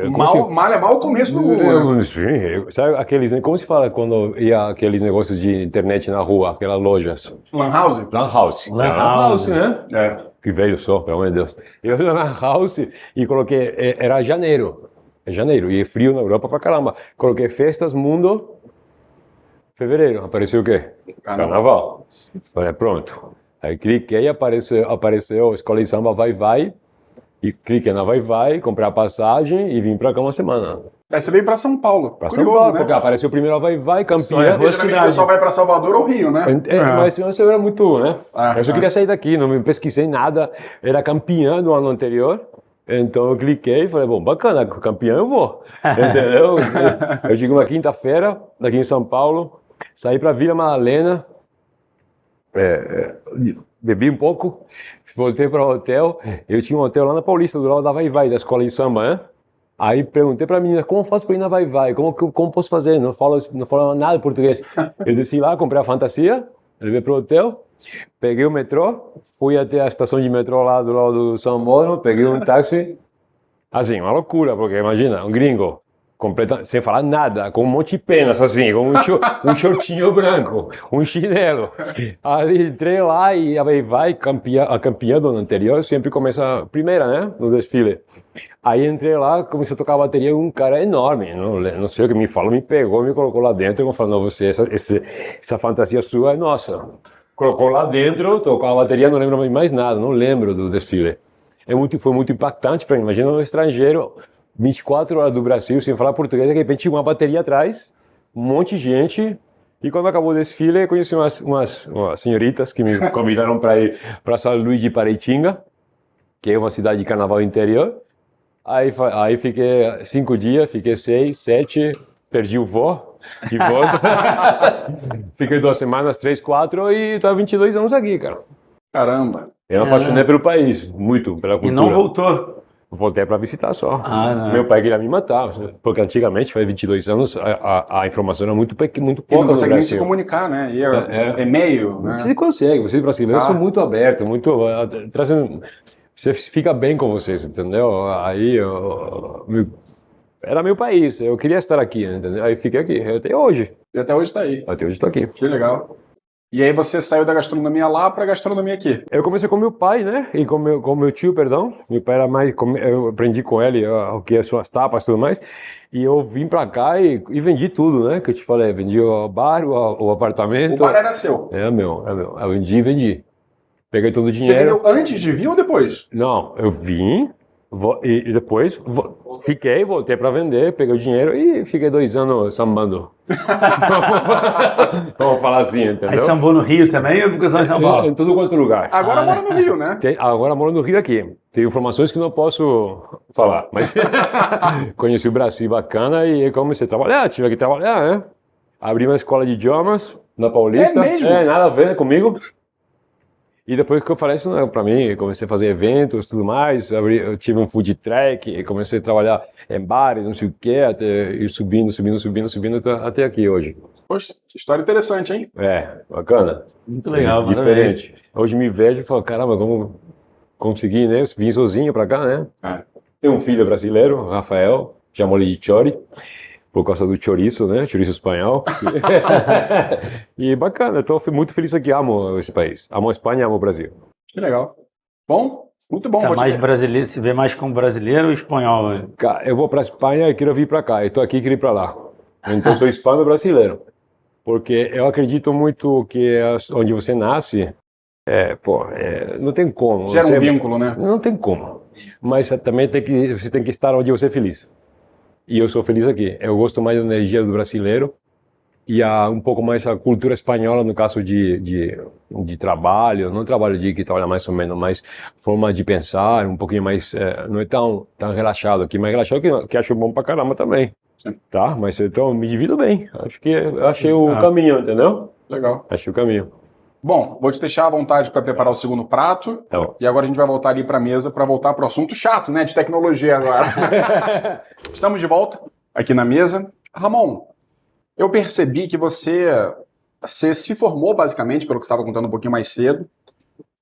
Mal é mal o começo do Google, né? Sim, sabe aqueles, como se fala quando ia aqueles negócios de internet na rua, aquelas lojas? Lan House? Lan House. Lan Lan House. House, né? É. Que velho sou, pelo amor de Deus. Eu ia na Lan House e coloquei, era janeiro. É janeiro, e é frio na Europa pra caramba. Coloquei festas mundo, fevereiro, apareceu o quê? Carnaval. Falei, pronto. Aí cliquei, apareceu Escola de Samba Vai, e cliquei na Vai, comprei a passagem e vim pra cá uma semana. Você veio pra São Paulo. Pra Curioso, São Paulo, né? porque apareceu primeiro a Vai, Só campeã. errou. Geralmente o cidade. pessoal vai pra Salvador ou Rio, né? Mas eu era muito, né? Eu só Ah. queria sair daqui, não me pesquisei nada. Era campeã no ano anterior. Então eu cliquei e falei, bom, bacana, campeão eu vou. Entendeu? Eu cheguei uma quinta-feira, daqui em São Paulo, saí para Vila Madalena, bebi um pouco, voltei para o hotel. Eu tinha um hotel lá na Paulista, do lado da Vai, da escola de samba, né? Aí perguntei para a menina, como eu faço para ir na Vai? Como posso fazer? Não falo nada português. Eu desci lá, comprei a fantasia, levei para o hotel, peguei o metrô, fui até a estação de metrô lá do lado do São Paulo, peguei um táxi, assim, uma loucura, porque imagina, um gringo, sem falar nada, com um monte de penas, assim, com um shortinho branco, um chinelo. Ali entrei lá e a Vai, a campeã do ano anterior, sempre começa primeira, né, no desfile. Aí entrei lá, comecei a tocar a bateria, um cara enorme, não sei o que me falou, me pegou, me colocou lá dentro, e falou, não, essa fantasia sua é nossa. Colocou lá dentro, tocou a bateria, não lembro mais nada, não lembro do desfile. Foi muito impactante para mim, imagina um estrangeiro, 24 horas do Brasil, sem falar português, de repente tinha uma bateria atrás, um monte de gente, e quando acabou o desfile, conheci umas senhoritas que me convidaram para ir para São Luís de Paraitinga, que é uma cidade de carnaval interior. Aí fiquei 5 dias, fiquei 6, 7, perdi o voo, de volta. Fiquei 2 semanas, 3, 4, e estou há 22 anos aqui, cara. Caramba. Eu me apaixonei pelo país, muito, pela E cultura. não voltou. Voltei para visitar só. Não. Meu pai queria me matar, porque antigamente, faz 22 anos, a informação era muito E pouca não no consegue nem se Brasil. comunicar, né? E e-mail, né? Você consegue, vocês brasileiros são muito abertos, trazem, você fica bem com vocês, entendeu? Aí era meu país, eu queria estar aqui, entendeu? Aí fiquei aqui, até hoje. E até hoje tá aí. Até hoje estou aqui. Que legal. E aí você saiu da gastronomia lá para a gastronomia aqui. Eu comecei com meu pai, né? E com meu tio, perdão. Meu pai era mais... Eu aprendi com ele o que são as tapas e tudo mais. E eu vim pra cá e vendi tudo, né? Que eu te falei. Vendi o bar, o apartamento. O bar era seu. É meu. Eu vendi e vendi. Peguei todo o Você dinheiro. vendeu antes de vir ou depois? Não, eu vim e depois fiquei, voltei para vender, peguei o dinheiro e fiquei 2 anos sambando. Vamos falar assim, entendeu? Aí sambou no Rio também ou ficou só em São Paulo? Em todo quanto lugar. Agora mora no Rio, né? Agora moro no Rio aqui. Tem informações que não posso falar, mas conheci o Brasil bacana e comecei a trabalhar, tive que trabalhar, né? Abri uma escola de idiomas na Paulista. É mesmo? Nada a ver comigo. E depois que eu falei isso para mim, comecei a fazer eventos, tudo mais, eu tive um food truck, comecei a trabalhar em bares, não sei o quê, até ir subindo até aqui hoje. Poxa, história interessante, hein? Bacana. Muito legal, Diferente. Hoje me vejo e falo, caramba, como consegui, né? Eu vim sozinho para cá, né? Tenho um filho brasileiro, Rafael, chamo ele de Chori, por causa do chouriço, né? Chouriço espanhol. E bacana, estou muito feliz aqui, amo esse país. Amo a Espanha, amo o Brasil. Que legal. Bom, muito bom. Tá mais brasileiro, se vê mais como brasileiro ou espanhol? Né? Eu vou para a Espanha e quero vir para cá. Estou aqui e quero ir para lá. Então sou hispano-brasileiro. Porque eu acredito muito que onde você nasce, não tem como. Gera um vínculo, né? Não tem como. Mas também você tem que estar onde você é feliz. E eu sou feliz aqui. Eu gosto mais da energia do brasileiro e um pouco mais a cultura espanhola no caso de trabalho, não trabalho de que trabalha mais ou menos, mas forma de pensar, um pouquinho mais, não é tão relaxado aqui, mas relaxado que acho bom pra caramba também. Sim. Tá? Mas então me divido bem. Acho que eu achei o caminho, entendeu? Legal. Achei o caminho. Bom, vou te deixar à vontade para preparar o segundo prato. Tá. E agora a gente vai voltar ali para a mesa para voltar para o assunto chato, né? De tecnologia agora. Estamos de volta aqui na mesa. Ramon, eu percebi que você se formou basicamente, pelo que você estava contando um pouquinho mais cedo,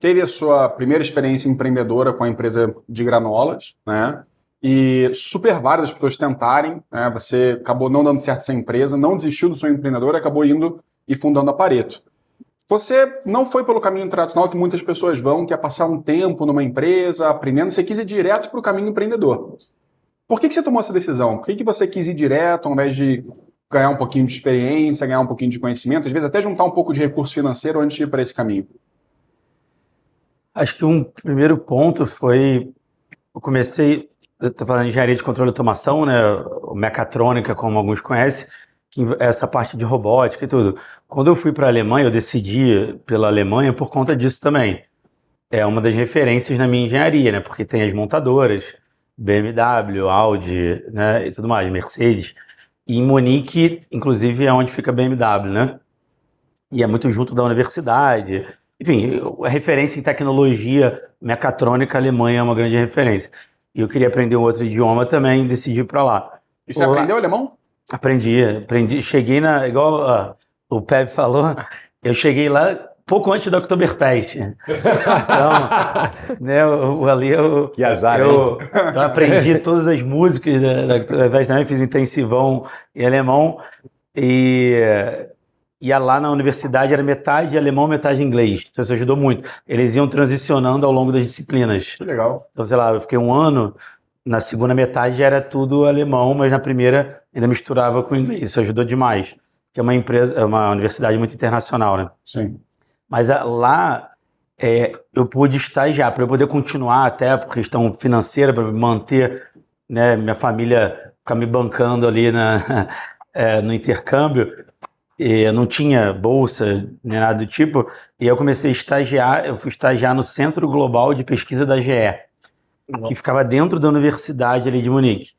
teve a sua primeira experiência empreendedora com a empresa de granolas, né? E super várias pessoas tentarem, né? Você acabou não dando certo essa empresa, não desistiu do sonho empreendedor, acabou indo e fundando a Pareto. Você não foi pelo caminho tradicional que muitas pessoas vão, que é passar um tempo numa empresa, aprendendo, você quis ir direto para o caminho empreendedor. Por que você tomou essa decisão? Por que você quis ir direto, ao invés de ganhar um pouquinho de experiência, ganhar um pouquinho de conhecimento, às vezes até juntar um pouco de recurso financeiro antes de ir para esse caminho? Acho que um primeiro ponto foi, eu estou falando de engenharia de controle e automação, né, mecatrônica, como alguns conhecem, essa parte de robótica e tudo. Quando eu fui para a Alemanha, eu decidi pela Alemanha por conta disso também. É uma das referências na minha engenharia, né? Porque tem as montadoras, BMW, Audi, né? E tudo mais, Mercedes. E em Munique, inclusive, é onde fica a BMW, né? E é muito junto da universidade. Enfim, a referência em tecnologia mecatrônica, a Alemanha é uma grande referência. E eu queria aprender um outro idioma também, decidi ir para lá. E você aprendeu alemão? Aprendi. Cheguei igual o Pepe falou, eu cheguei lá pouco antes da Oktoberfest. Então, né, que azar, eu aprendi todas as músicas da Oktoberfest, né, fiz intensivão em alemão e ia lá na universidade, era metade alemão, metade inglês. Então isso ajudou muito. Eles iam transicionando ao longo das disciplinas. Que legal. Então, sei lá, eu fiquei 1 ano. Na segunda metade já era tudo alemão, mas na primeira ainda misturava com inglês. Isso ajudou demais, que é uma universidade muito internacional, né? Sim. Mas lá eu pude estagiar, para eu poder continuar até por questão financeira, para manter, né, minha família ficar me bancando ali no intercâmbio. Eu não tinha bolsa nem nada do tipo, e eu comecei a estagiar. Eu fui estagiar no Centro Global de Pesquisa da GE, que ficava dentro da universidade ali de Munique.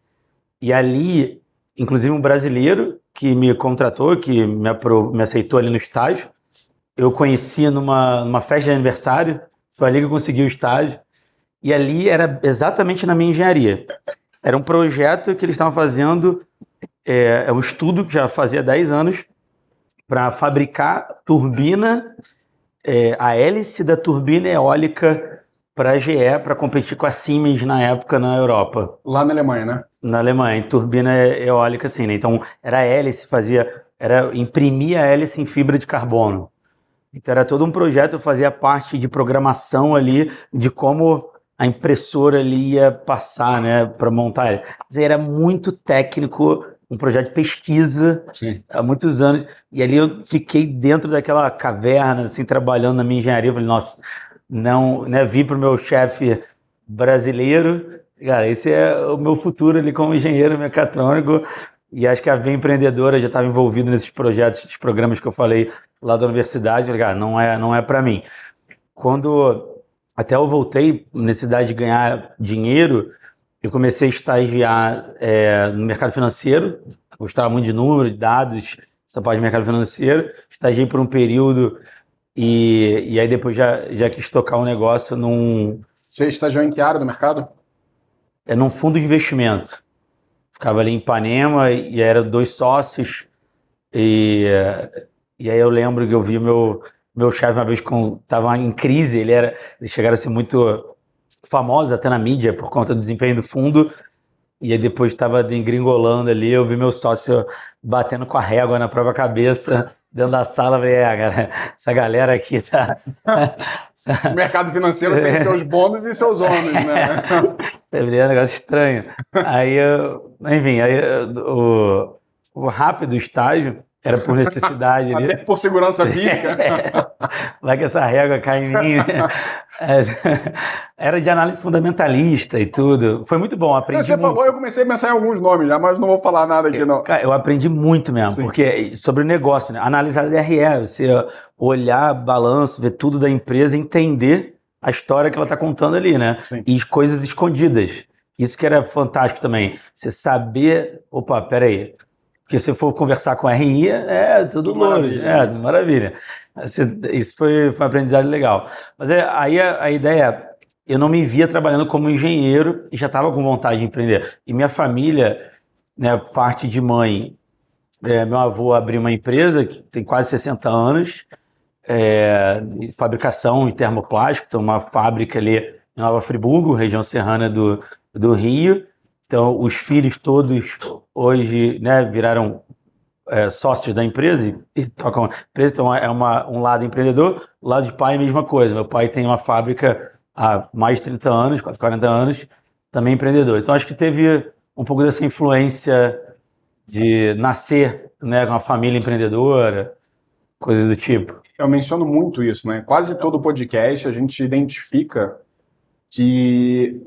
E ali, inclusive um brasileiro que me contratou, que me aceitou ali no estágio, eu conheci numa festa de aniversário, foi ali que eu consegui o estágio, e ali era exatamente na minha engenharia. Era um projeto que eles estavam fazendo, um estudo que já fazia 10 anos, para fabricar turbina, a hélice da turbina eólica para a GE, para competir com a Siemens na época na Europa. Lá na Alemanha, né? Na Alemanha, em turbina eólica, assim, né? Então, era a hélice, imprimia a hélice em fibra de carbono. Então era todo um projeto, eu fazia parte de programação ali, de como a impressora ali ia passar, né, para montar ele. Era muito técnico, um projeto de pesquisa há muitos anos, e ali eu fiquei dentro daquela caverna, assim, trabalhando na minha engenharia. Eu falei, nossa, não, né, vi para o meu chefe brasileiro, cara, esse é o meu futuro ali como engenheiro mecatrônico. E acho que a Veia Empreendedora já estava envolvido nesses projetos, nesses programas que eu falei lá da universidade. Eu falei, cara, não é para mim. Quando até eu voltei, necessidade de ganhar dinheiro, eu comecei a estagiar no mercado financeiro. Gostava muito de números, de dados, essa parte de mercado financeiro. Estagiei por um período e aí depois já quis tocar um negócio Você estagiou em que área do mercado? num fundo de investimento. Ficava ali em Ipanema e eram 2 sócios. E aí eu lembro que eu vi meu chefe uma vez estava em crise. Eles chegaram a ser muito famosos até na mídia por conta do desempenho do fundo. E aí depois estava engringolando ali, eu vi meu sócio batendo com a régua na própria cabeça dentro da sala. Eu falei, cara, essa galera aqui tá... O mercado financeiro tem seus bônus e seus ônus, né? É um negócio estranho. Aí, enfim, o rápido estágio era por necessidade ali. Até por segurança física. Vai que essa régua cai em mim. Era de análise fundamentalista e tudo. Foi muito bom, aprendi Você muito. falou, eu comecei a pensar em alguns nomes já, mas não vou falar nada aqui, não. Cara, eu aprendi muito mesmo, Sim. porque sobre o negócio, né? Analisar DRE, você olhar balanço, ver tudo da empresa, entender a história que ela está contando ali, né? Sim. E coisas escondidas. Isso que era fantástico também. Você saber, opa, peraí, porque se for conversar com RI, tudo louro, tudo maravilha. Isso foi um aprendizado legal. Mas aí a ideia, eu não me via trabalhando como engenheiro e já estava com vontade de empreender. E minha família, né, parte de mãe, meu avô abriu uma empresa que tem quase 60 anos, de fabricação de termoplástico, então uma fábrica ali em Nova Friburgo, região serrana do Rio. Então os filhos todos hoje, né, viraram sócios da empresa e tocam a empresa. Então um lado empreendedor, o lado de pai, a mesma coisa. Meu pai tem uma fábrica há mais de 30 anos, quase 40 anos, também empreendedor. Então acho que teve um pouco dessa influência de nascer, né, com uma família empreendedora, coisas do tipo. Eu menciono muito isso, né? Quase todo podcast a gente identifica que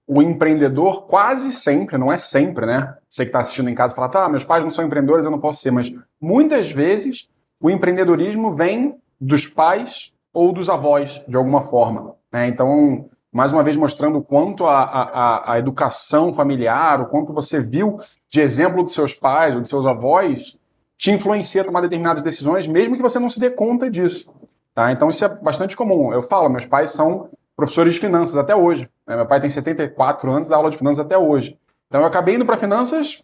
o empreendedor quase sempre, não é sempre, né? Você que está assistindo em casa fala, tá, meus pais não são empreendedores, eu não posso ser, mas muitas vezes o empreendedorismo vem dos pais ou dos avós, de alguma forma, né? Então, mais uma vez mostrando o quanto a educação familiar, o quanto você viu de exemplo dos seus pais ou dos seus avós, te influencia a tomar determinadas decisões, mesmo que você não se dê conta disso, tá? Então isso é bastante comum. Eu falo, meus pais são professores de finanças até hoje, né? Meu pai tem 74 anos, dá aula de finanças até hoje. Então eu acabei indo para finanças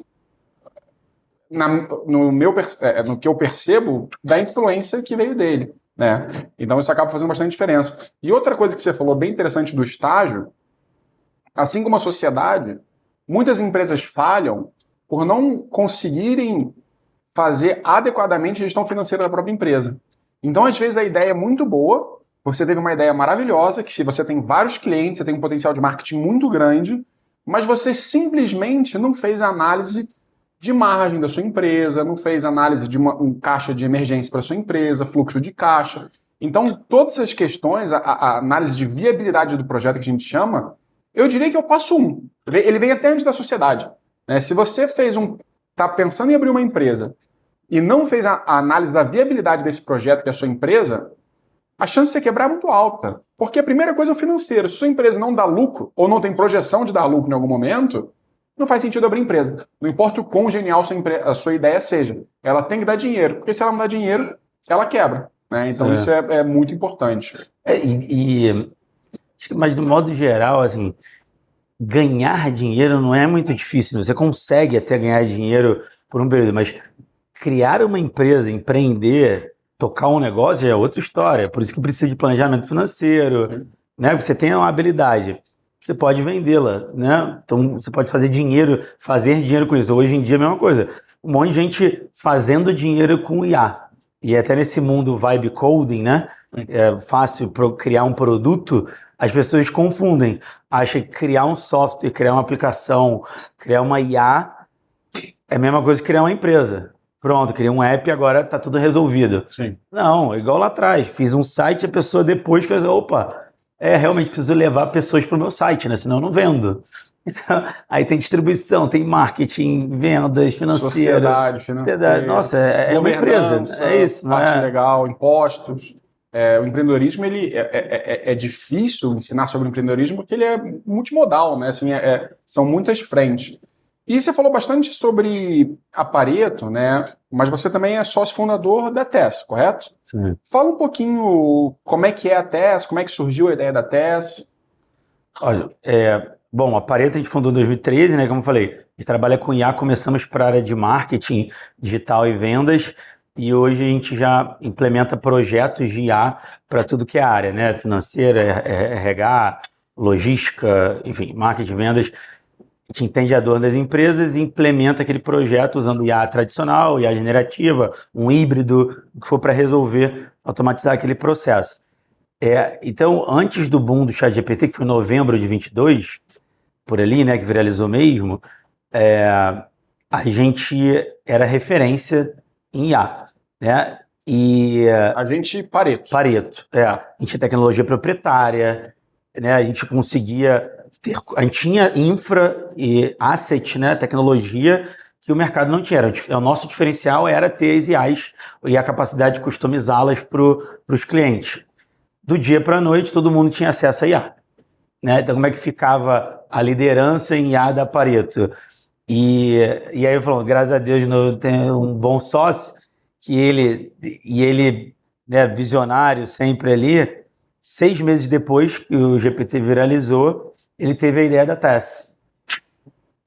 no que eu percebo da influência que veio dele, né? Então isso acaba fazendo bastante diferença. E outra coisa que você falou bem interessante do estágio, assim como a sociedade, muitas empresas falham por não conseguirem fazer adequadamente a gestão financeira da própria empresa. Então, às vezes, a ideia é muito boa, você teve uma ideia maravilhosa, que se você tem vários clientes, você tem um potencial de marketing muito grande, mas você simplesmente não fez a análise de margem da sua empresa, não fez análise de um caixa de emergência para a sua empresa, fluxo de caixa. Então, todas essas questões, a análise de viabilidade do projeto que a gente chama, eu diria que é o passo 1. Ele vem até antes da sociedade, né? Se você está pensando em abrir uma empresa e não fez a análise da viabilidade desse projeto que é a sua empresa, a chance de você quebrar é muito alta. Porque a primeira coisa é o financeiro. Se sua empresa não dá lucro ou não tem projeção de dar lucro em algum momento, não faz sentido abrir empresa. Não importa o quão genial a sua ideia seja. Ela tem que dar dinheiro. Porque se ela não dá dinheiro, ela quebra, né? Então isso é muito importante. Mas, de modo geral, assim, ganhar dinheiro não é muito difícil. Você consegue até ganhar dinheiro por um período, mas criar uma empresa, empreender, tocar um negócio é outra história. Por isso que precisa de planejamento financeiro, né? Porque você tem uma habilidade, você pode vendê-la, né? Então você pode fazer dinheiro com isso. Hoje em dia é a mesma coisa. Um monte de gente fazendo dinheiro com IA. e até nesse mundo vibe coding, né? É fácil criar um produto, as pessoas confundem. Acham que criar um software, criar uma aplicação, criar uma IA é a mesma coisa que criar uma empresa. Pronto, criei um app e agora está tudo resolvido. Sim. Não, igual lá atrás. Fiz um site e a pessoa depois quer dizer, opa, realmente preciso levar pessoas para o meu site, né? Senão eu não vendo. Então, aí tem distribuição, tem marketing, vendas, financeira. Sociedade financeira. Nossa, é uma empresa. É isso, não parte é? legal, impostos. O empreendedorismo, ele é difícil ensinar sobre empreendedorismo porque ele é multimodal, né? Assim, são muitas frentes. E você falou bastante sobre a Pareto, né? Mas você também é sócio fundador da TES, correto? Sim. Fala um pouquinho como é que é a TES, como é que surgiu a ideia da TES. Olha, bom, a Pareto a gente fundou em 2013, né? Como eu falei, a gente trabalha com IA, começamos para a área de marketing digital e vendas, e hoje a gente já implementa projetos de IA para tudo que é área, né? Financeira, RH, logística, enfim, marketing, vendas. A gente entende a dor das empresas e implementa aquele projeto usando IA tradicional, IA generativa, um híbrido, o que for para resolver, automatizar aquele processo. Então, antes do boom do ChatGPT, que foi em novembro de 22, por ali, né, que viralizou mesmo, a gente era referência em IA, né? E a gente, Pareto. Pareto, a gente tinha tecnologia proprietária, né? A gente conseguia a gente tinha infra e asset, né, tecnologia que o mercado não tinha. O nosso diferencial era ter as IAs e a capacidade de customizá-las para os clientes. Do dia para a noite, todo mundo tinha acesso a IA. Né? Então, como é que ficava a liderança em IA da Pareto? E aí eu falo, graças a Deus, eu tenho um bom sócio, que ele né, visionário sempre ali, 6 meses depois que o GPT viralizou, ele teve a ideia da TES.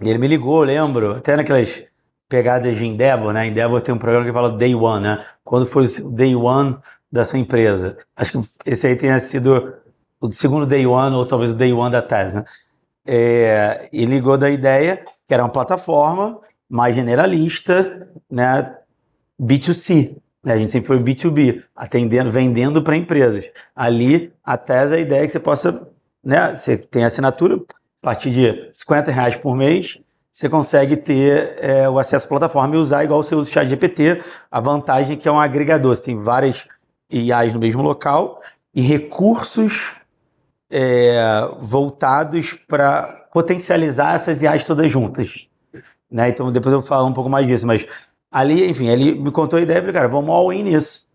E ele me ligou, lembro, até naquelas pegadas de Endeavor, né? Endeavor tem um programa que fala Day One, né? Quando foi o Day One da sua empresa. Acho que esse aí tenha sido o segundo Day One, ou talvez o Day One da TES, né? E ligou da ideia, que era uma plataforma mais generalista, né? B2C. A gente sempre foi B2B, atendendo, vendendo para empresas. Ali, a TES, a ideia é que você possa, né, você tem assinatura, a partir de R$50 por mês, você consegue ter o acesso à plataforma e usar igual você usa o ChatGPT. A vantagem é que é um agregador, você tem várias IAs no mesmo local e recursos voltados para potencializar essas IAs todas juntas. Né? Então, depois eu vou falar um pouco mais disso, mas ali, enfim, ele me contou a ideia e falei, cara, vamos all in nisso.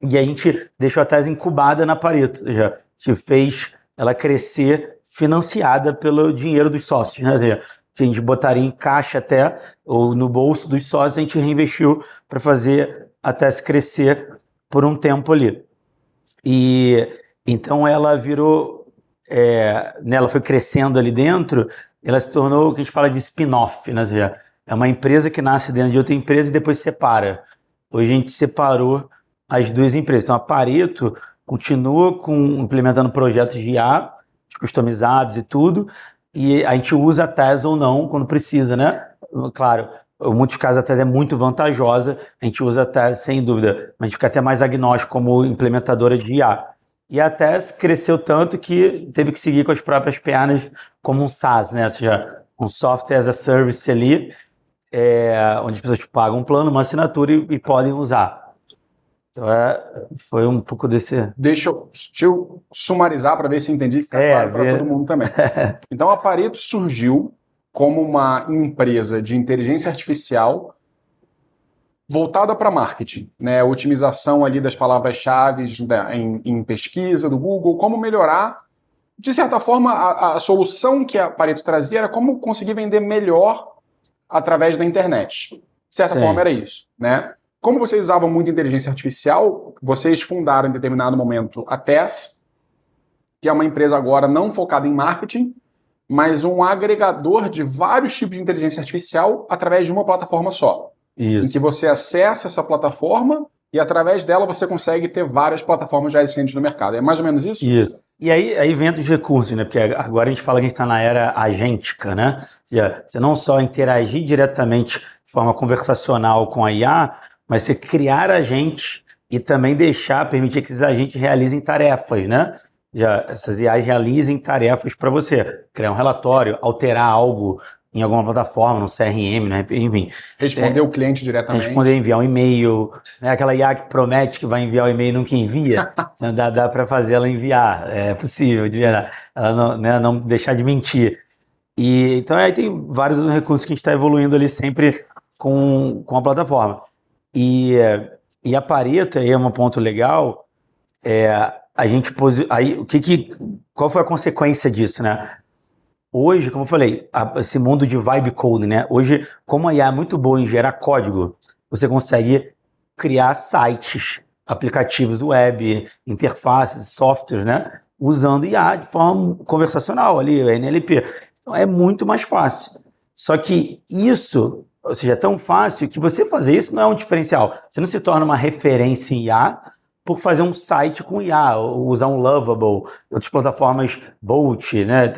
E a gente deixou a TES incubada na Pareto. Já a gente fez ela crescer financiada pelo dinheiro dos sócios. Né? Que a gente botaria em caixa até, ou no bolso dos sócios, a gente reinvestiu para fazer a TES crescer por um tempo ali. E então ela virou, ela foi crescendo ali dentro, ela se tornou o que a gente fala de spin-off, né? Ou seja, é uma empresa que nasce dentro de outra empresa e depois separa. Hoje a gente separou as duas empresas. Então a Pareto continua implementando projetos de IA, customizados e tudo, e a gente usa a TES ou não quando precisa, né? Claro, em muitos casos a TES é muito vantajosa, a gente usa a TES sem dúvida, mas a gente fica até mais agnóstico como implementadora de IA. E a TES cresceu tanto que teve que seguir com as próprias pernas como um SaaS, né? Ou seja, um software as a service ali, onde as pessoas pagam um plano, uma assinatura e podem usar. Então foi um pouco desse... Deixa eu sumarizar para ver se entendi e ficar claro para todo mundo também. Então a Pareto surgiu como uma empresa de inteligência artificial voltada para marketing, né? Otimização ali das palavras-chave em pesquisa do Google, como melhorar. De certa forma, a solução que a Pareto trazia era como conseguir vender melhor através da internet. De certa forma era isso, né? Como vocês usavam muito inteligência artificial, vocês fundaram em determinado momento a TES, que é uma empresa agora não focada em marketing, mas um agregador de vários tipos de inteligência artificial através de uma plataforma só. Isso. Em que você acessa essa plataforma e através dela você consegue ter várias plataformas já existentes no mercado. É mais ou menos isso? Isso. E aí vem dos recursos, né? Porque agora a gente fala que a gente está na era agêntica, né? Você não só interagir diretamente de forma conversacional com a IA, mas você criar agentes e também permitir que esses agentes realizem tarefas, né? Essas IAs realizem tarefas para você, criar um relatório, alterar algo em alguma plataforma, no CRM, né? Enfim. Responder o cliente diretamente. Enviar um e-mail, né? Aquela IA que promete que vai enviar o e-mail e nunca envia, então dá para fazer ela enviar, é possível, de verdade. Ela não, né, não deixar de mentir. Então aí tem vários outros recursos que a gente está evoluindo ali sempre com a plataforma. E a Pareto, aí é um ponto legal, a gente qual foi a consequência disso, né? Hoje, como eu falei, esse mundo de vibe coding, né? Hoje, como a IA é muito boa em gerar código, você consegue criar sites, aplicativos web, interfaces, softwares, né? Usando IA de forma conversacional ali, NLP. Então é muito mais fácil. Só que isso, ou seja, é tão fácil que você fazer isso não é um diferencial. Você não se torna uma referência em IA por fazer um site com IA, ou usar um Lovable, outras plataformas, Bolt, né?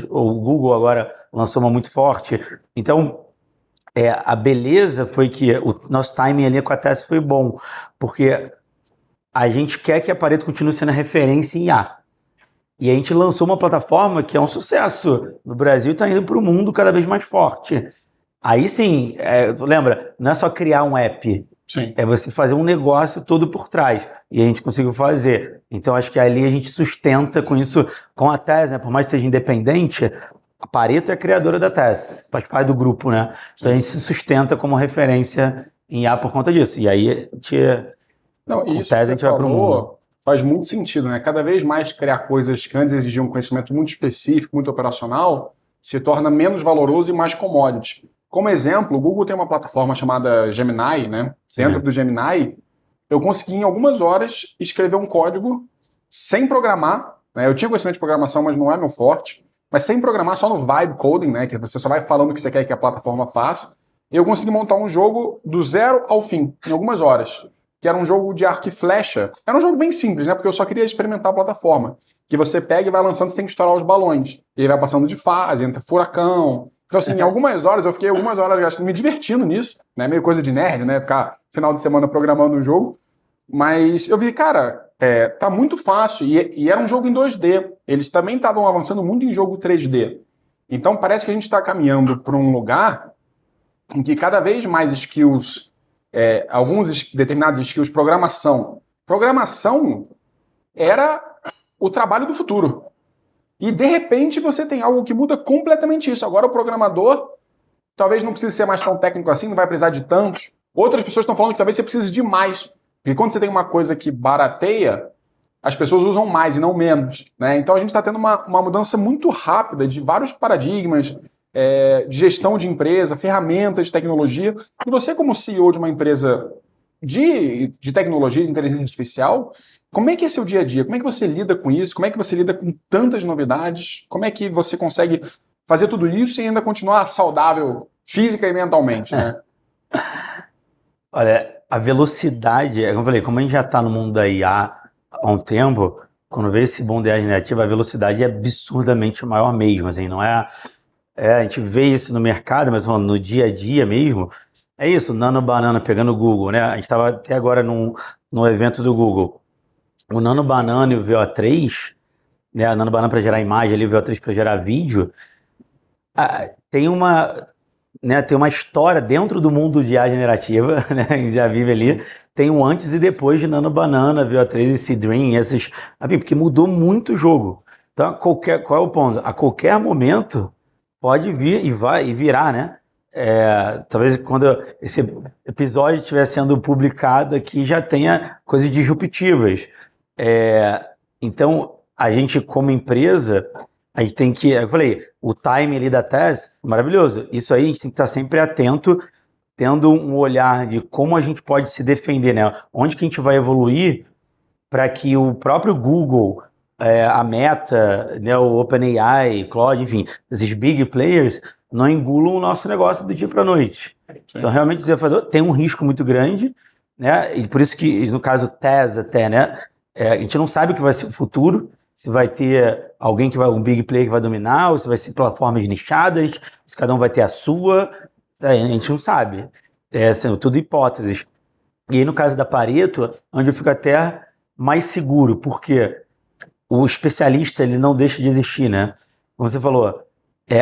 O Google agora lançou uma muito forte. Então, a beleza foi que o nosso timing ali com a Tess foi bom, porque a gente quer que a Pareto continue sendo a referência em IA. E a gente lançou uma plataforma que é um sucesso no Brasil e está indo para o mundo cada vez mais forte. Aí sim, lembra, não é só criar um app, Sim. É você fazer um negócio todo por trás. E a gente conseguiu fazer. Então acho que ali a gente sustenta com isso, com a Tess, né? Por mais que seja independente, a Pareto é a criadora da Tess, faz parte do grupo, né? Então a gente se sustenta como referência em IA por conta disso. E aí Não, com isso Tess que a gente você vai para o mundo. falou faz muito sentido, né? Cada vez mais criar coisas que antes exigiam um conhecimento muito específico, muito operacional, se torna menos valoroso e mais commodity. Como exemplo, o Google tem uma plataforma chamada Gemini, né? Sim. Dentro do Gemini, eu consegui em algumas horas escrever um código sem programar, né? Eu tinha conhecimento de programação, mas não é meu forte, mas sem programar, só no vibe coding, né? Que você só vai falando o que você quer que a plataforma faça. Eu consegui montar um jogo do zero ao fim, em algumas horas, que era um jogo de arco e flecha. Era um jogo bem simples, né? Porque eu só queria experimentar a plataforma. Que você pega e vai lançando sem estourar os balões. E aí vai passando de fase, entra furacão. Então, assim, em algumas horas, eu fiquei algumas horas me divertindo nisso, né? Meio coisa de nerd, né? Ficar final de semana programando um jogo. Mas eu vi, cara, tá muito fácil. E era um jogo em 2D. Eles também estavam avançando muito em jogo 3D. Então, parece que a gente está caminhando para um lugar em que cada vez mais skills, alguns determinados skills, programação era o trabalho do futuro. E, de repente, você tem algo que muda completamente isso. Agora, o programador talvez não precise ser mais tão técnico assim, não vai precisar de tantos. Outras pessoas estão falando que talvez você precise de mais. Porque quando você tem uma coisa que barateia, as pessoas usam mais e não menos, né? Então, a gente está tendo uma mudança muito rápida de vários paradigmas, de gestão de empresa, ferramentas de tecnologia. E você, como CEO de uma empresa de tecnologia, de inteligência artificial, como é que é seu dia a dia? Como é que você lida com isso? Como é que você lida com tantas novidades? Como é que você consegue fazer tudo isso e ainda continuar saudável física e mentalmente, né? Olha, a velocidade, como eu falei, como a gente já está no mundo da IA há um tempo, quando veio esse boom da IA generativa, a velocidade é absurdamente maior mesmo, assim, não é... a gente vê isso no mercado, mas no dia a dia mesmo, é isso, Nano Banana pegando o Google, né? A gente estava até agora no evento do Google. O Nano Banana e o VO3, né? A Nano Banana para gerar imagem ali, o VO3 para gerar vídeo, tem uma história dentro do mundo de IA generativa, né? A gente já vive ali, tem um antes e depois de Nano Banana, VO3 e Seedream, porque mudou muito o jogo. Então, qual é o ponto? A qualquer momento pode vir e virar, né? Talvez quando esse episódio estiver sendo publicado aqui já tenha coisas disruptivas. Então, a gente como empresa, a gente tem que, eu falei, o time ali da Tess, maravilhoso. Isso aí a gente tem que estar sempre atento, tendo um olhar de como a gente pode se defender, né? Onde que a gente vai evoluir para que o próprio Google, a Meta, né, o OpenAI, Claude, enfim, esses big players não engulam o nosso negócio do dia para a noite. Sim. Então, realmente, o desafiador tem um risco muito grande, né? E por isso que, no caso Tess até, né? A gente não sabe o que vai ser o futuro, se vai ter um big player que vai dominar, ou se vai ser plataformas nichadas, se cada um vai ter a sua, a gente não sabe. São tudo hipóteses. E aí, no caso da Pareto, onde eu fico até mais seguro, porque o especialista ele não deixa de existir, né? Como você falou,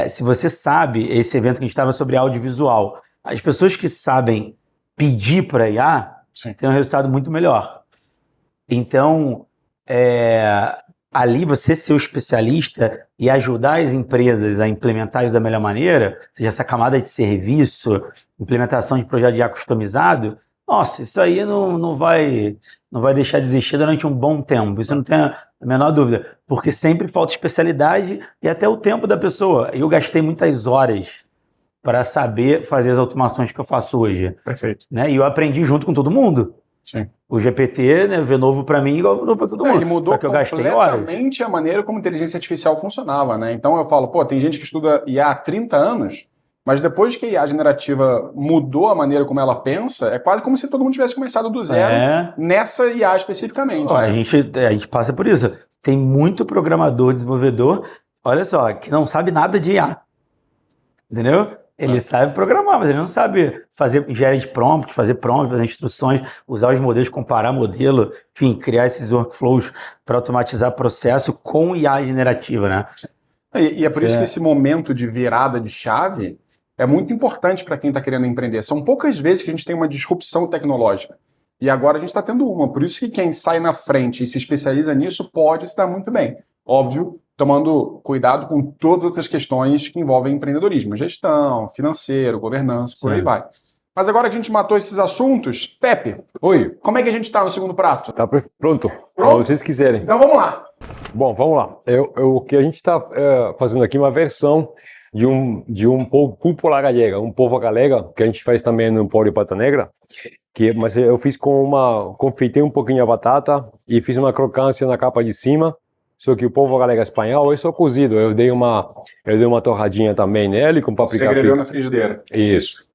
se você sabe, esse evento que a gente estava sobre audiovisual, as pessoas que sabem pedir para IA têm um resultado muito melhor. Então, ali você ser o especialista e ajudar as empresas a implementar isso da melhor maneira, seja essa camada de serviço, implementação de projeto de IA customizado, nossa, isso aí não vai deixar de existir durante um bom tempo, isso não tem a menor dúvida, porque sempre falta especialidade e até o tempo da pessoa. Eu gastei muitas horas para saber fazer as automações que eu faço hoje. Perfeito. Né? E eu aprendi junto com todo mundo. Sim. O GPT, né, veio novo para mim igual novo para todo mundo. Ele mudou Só que eu gastei horas. completamente a maneira como a inteligência artificial funcionava, né? Então eu falo, tem gente que estuda IA há 30 anos, mas depois que a IA generativa mudou a maneira como ela pensa, é quase como se todo mundo tivesse começado do zero nessa IA especificamente. A gente passa por isso. Tem muito programador, desenvolvedor, olha só, que não sabe nada de IA. Entendeu? Ele sabe programar, mas ele não sabe fazer engenharia de prompt, fazer instruções, usar os modelos, comparar modelo, enfim, criar esses workflows para automatizar processo com IA generativa, né? E é por isso que esse momento de virada de chave é muito importante para quem está querendo empreender. São poucas vezes que a gente tem uma disrupção tecnológica. E agora a gente está tendo uma. Por isso que quem sai na frente e se especializa nisso pode se dar muito bem. Óbvio, tomando cuidado com todas as outras questões que envolvem empreendedorismo. Gestão, financeiro, governança, por aí vai. Mas agora que a gente matou esses assuntos, Pepe, Oi. Como é que a gente está no segundo prato? Tá pronto. Como vocês quiserem. Então vamos lá. Bom, vamos lá. O que a gente está fazendo aqui é uma versão de um púpula gallega, um povo galega, que a gente faz também no Pão de Pata Negra, mas eu fiz confeitei um pouquinho a batata e fiz uma crocância na capa de cima, só que o povo galega espanhol é só cozido, eu dei uma torradinha também nele, com paprika. Você grelhou na frigideira. Isso.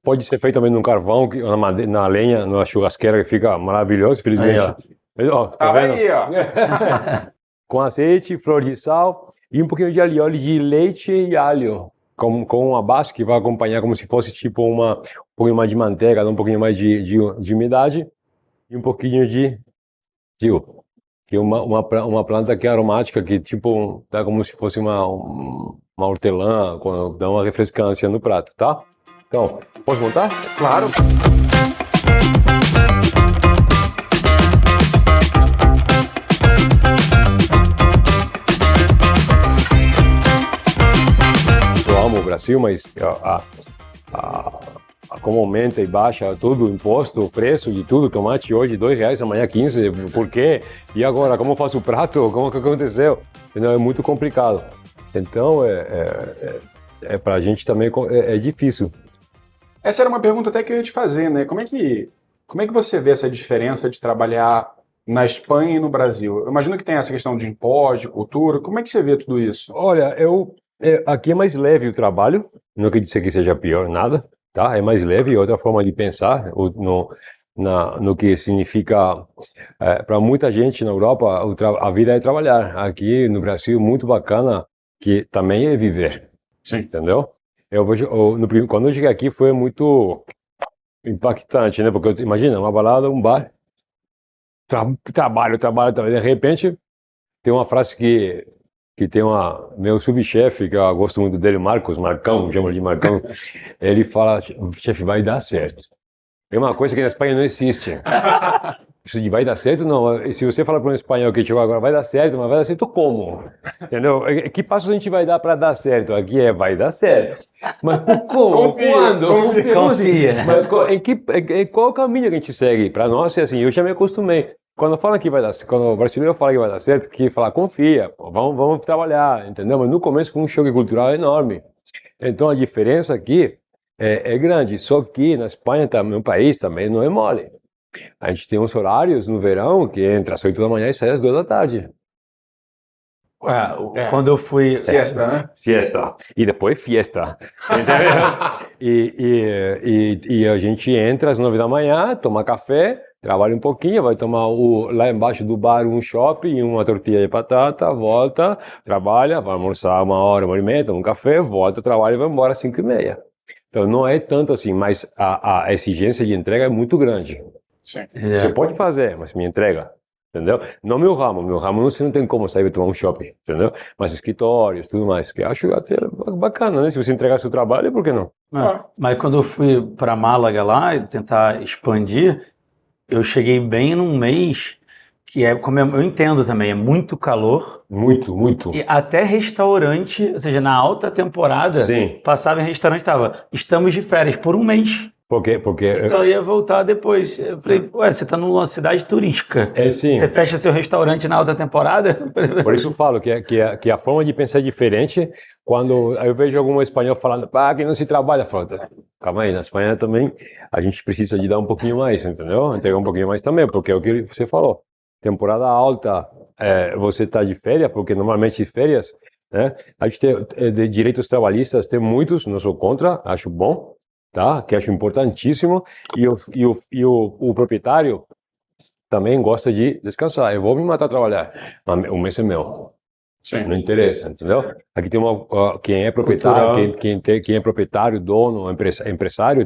Pode ser feito também no carvão, na lenha, na churrasqueira, que fica maravilhoso, felizmente. Aí, ó. Tá vendo? Aí, ó. Com azeite, flor de sal e um pouquinho de óleo de leite e alho, com uma base que vai acompanhar como se fosse tipo um pouquinho mais de manteiga, um pouquinho mais de umidade e um pouquinho de que uma planta que é aromática, que tipo dá como se fosse uma hortelã, quando dá uma refrescância no prato, tá? Então, posso montar? Claro. O Brasil, mas como aumenta e baixa tudo, imposto, o preço de tudo, tomate hoje R$2, amanhã 15, por quê? E agora, como faço o prato? Como que aconteceu? Entendeu? É muito complicado. Então, para a gente também é difícil. Essa era uma pergunta até que eu ia te fazer, né? Como é que você vê essa diferença de trabalhar na Espanha e no Brasil? Eu imagino que tem essa questão de imposto, de cultura. Como é que você vê tudo isso? Olha, aqui é mais leve o trabalho, não quer dizer que seja pior, nada, tá? É mais leve, outra forma de pensar no que significa para muita gente na Europa, a vida é trabalhar. Aqui no Brasil, muito bacana, que também é viver. Sim. Entendeu? Quando eu cheguei aqui foi muito impactante, né? Porque imagina, uma balada, um bar, trabalho, de repente tem uma frase que tem meu subchefe, que eu gosto muito dele, Marcão, chamo ele de Marcão, ele fala, chefe, vai dar certo. É uma coisa que na Espanha não existe. Isso de vai dar certo, não. E se você fala para um espanhol que chegou agora, vai dar certo, mas vai dar certo como? Entendeu? Que passos a gente vai dar para dar certo? Aqui vai dar certo. Mas como? Quando? Confia. Mas em qual caminho que a gente segue? Para nós é assim, eu já me acostumei. Quando fala que vai dar, quando o brasileiro fala que vai dar certo, que fala, confia, vamos trabalhar, entendeu? Mas no começo foi um choque cultural enorme. Então a diferença aqui é grande, só que na Espanha, meu país também não é mole. A gente tem uns horários no verão que entra às 8 da manhã e sai às 2 da tarde. Quando eu fui... Siesta, né? Siesta. E depois fiesta. e a gente entra às 9 da manhã, toma café, trabalha um pouquinho, vai tomar lá embaixo do bar um shopping, uma tortilha de batata, volta, trabalha, vai almoçar 1 hora, 1 hora e meia, toma um café, volta, trabalha e vai embora às 5h30. Então não é tanto assim, mas a exigência de entrega é muito grande. Sim. Você pode fazer, mas me entrega. Entendeu? Não meu ramo você não tem como sair tomar um shopping, entendeu? Mas escritórios, tudo mais, que eu acho até bacana, né? Se você entregar seu trabalho, por que não? Mas quando eu fui para Málaga lá e tentar expandir, eu cheguei bem num mês que é, como eu entendo também, é muito calor. Muito, muito. E até restaurante, ou seja, na alta temporada, Sim. passava em restaurante, tava, estamos de férias por um mês. Porque Só ia voltar depois. Eu falei, ué, você tá numa cidade turística. sim. Você fecha seu restaurante na alta temporada? Por isso eu falo que a forma de pensar é diferente. Quando eu vejo algum espanhol falando, que não se trabalha, eu falo, calma aí, na Espanha também a gente precisa de dar um pouquinho mais, entendeu? Entregar um pouquinho mais também, porque é o que você falou. Temporada alta, você está de férias, porque normalmente férias, né? A gente tem de direitos trabalhistas, tem muitos, não sou contra, acho bom, tá? Que acho importantíssimo. E o proprietário também gosta de descansar. Eu vou me matar a trabalhar, mas o mês é meu. Sim. Não interessa, entendeu? Aqui tem quem é proprietário, quem é proprietário, dono, empresário,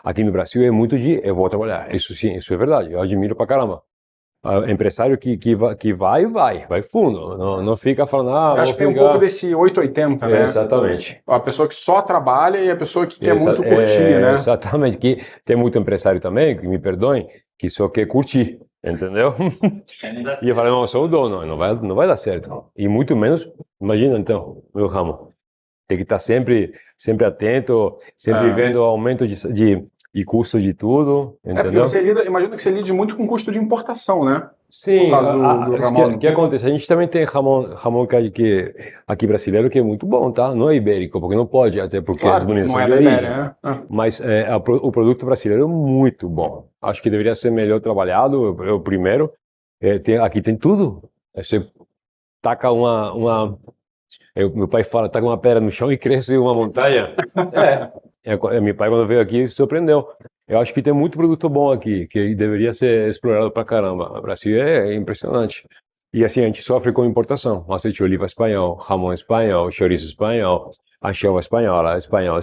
aqui no Brasil é muito eu vou trabalhar. Isso sim, isso é verdade. Eu admiro pra caramba. Empresário que vai fundo, não fica falando, Eu acho que tem um pouco desse 880, né? Exatamente. A pessoa que só trabalha e a pessoa que quer muito curtir, né? Exatamente, que tem muito empresário também, que me perdoem, que só quer curtir, entendeu? E eu falo, não, eu sou o dono, não vai dar certo. E muito menos, imagina então, meu ramo. Tem que estar sempre atento, sempre vendo o aumento de custo de tudo, porque entendeu? imagino que você lide muito com custo de importação, né? Sim, o que acontece? A gente também tem Ramon que aqui brasileiro que é muito bom, tá? Não é ibérico, porque não pode, até porque claro, é denominação não é de da origem. Ibéria, né? Mas o produto brasileiro é muito bom. Acho que deveria ser melhor trabalhado, eu primeiro. Aqui tem tudo. Você taca meu pai fala, taca uma pedra no chão e cresce uma montanha. Meu pai quando veio aqui se surpreendeu. Eu acho que tem muito produto bom aqui, que deveria ser explorado pra caramba. O Brasil é impressionante. E assim, a gente sofre com importação. Azeite de oliva espanhol, ramon espanhol, chouriço espanhol, anchova espanhola, espanhol.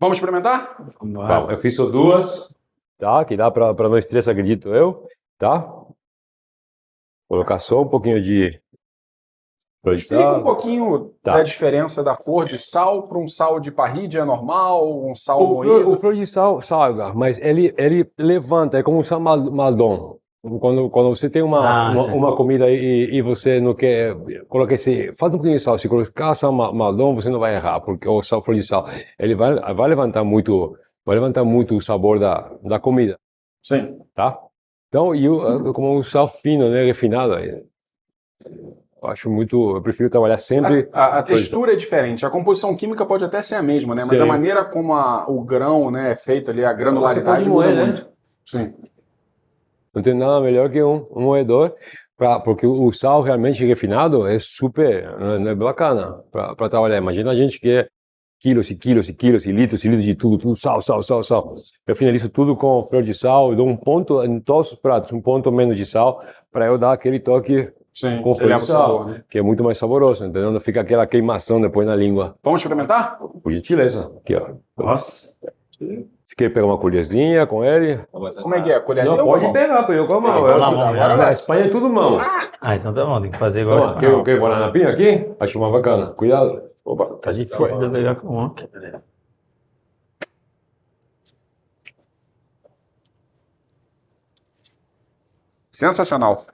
Vamos experimentar? Vamos, eu fiz só duas, tá? Que dá para nós três, acredito eu, tá? Colocar só um pouquinho de Explica um pouquinho da diferença da flor de sal para um sal de parrídia normal, um sal moído. O flor de sal salga, mas ele levanta, é como o sal Maldon. Quando você tem uma comida e você não quer colocar falta um pouquinho de sal. Se colocar sal Maldon, você não vai errar, porque o sal flor de sal, ele vai levantar muito o sabor da comida. Sim. Tá? Então, como o sal fino, né, refinado, eu prefiro trabalhar sempre. A textura é diferente, a composição química pode até ser a mesma, né? Mas a maneira como o grão, né, é feito ali, a granularidade muda muito. Né? Sim. Não tem nada melhor que um moedor, porque o sal realmente refinado é super, é bacana para trabalhar. Imagina a gente que é quilos e quilos e quilos e litros de tudo, sal. Eu finalizo tudo com flor de sal, eu dou um ponto em todos os pratos, um ponto menos de sal, para eu dar aquele toque. Sim, com flor de sal, sabor, né? que é muito mais saboroso, entendeu? Não fica aquela queimação depois na língua. Vamos experimentar? Por gentileza. Aqui, ó. Nossa. Você quer pegar uma colherzinha com ele? Como é que é? Colherzinha Não, ou pode mão? pegar, eu com a mão. Agora Na Espanha é tudo mão. então tá bom, tem que fazer igual. Quer bolar na pinha aqui? Acho uma bacana. Cuidado. Opa. Tá difícil de pegar com a mão. Sensacional.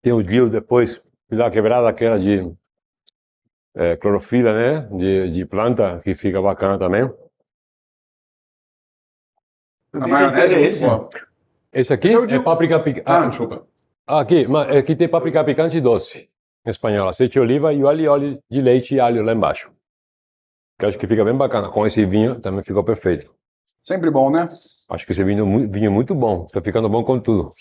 Tem o Gil depois, me dá uma quebrada aquela de clorofila, né? De planta, que fica bacana também. A maionese é muito boa. Esse aqui Esse é o de- páprica picante. Desculpa. Aqui tem páprica picante doce, em espanhol. Aceite de oliva e óleo de leite e alho lá embaixo. Que eu acho que fica bem bacana. Com esse vinho também ficou perfeito. Sempre bom, né? Acho que esse vinho muito bom. Tá ficando bom com tudo.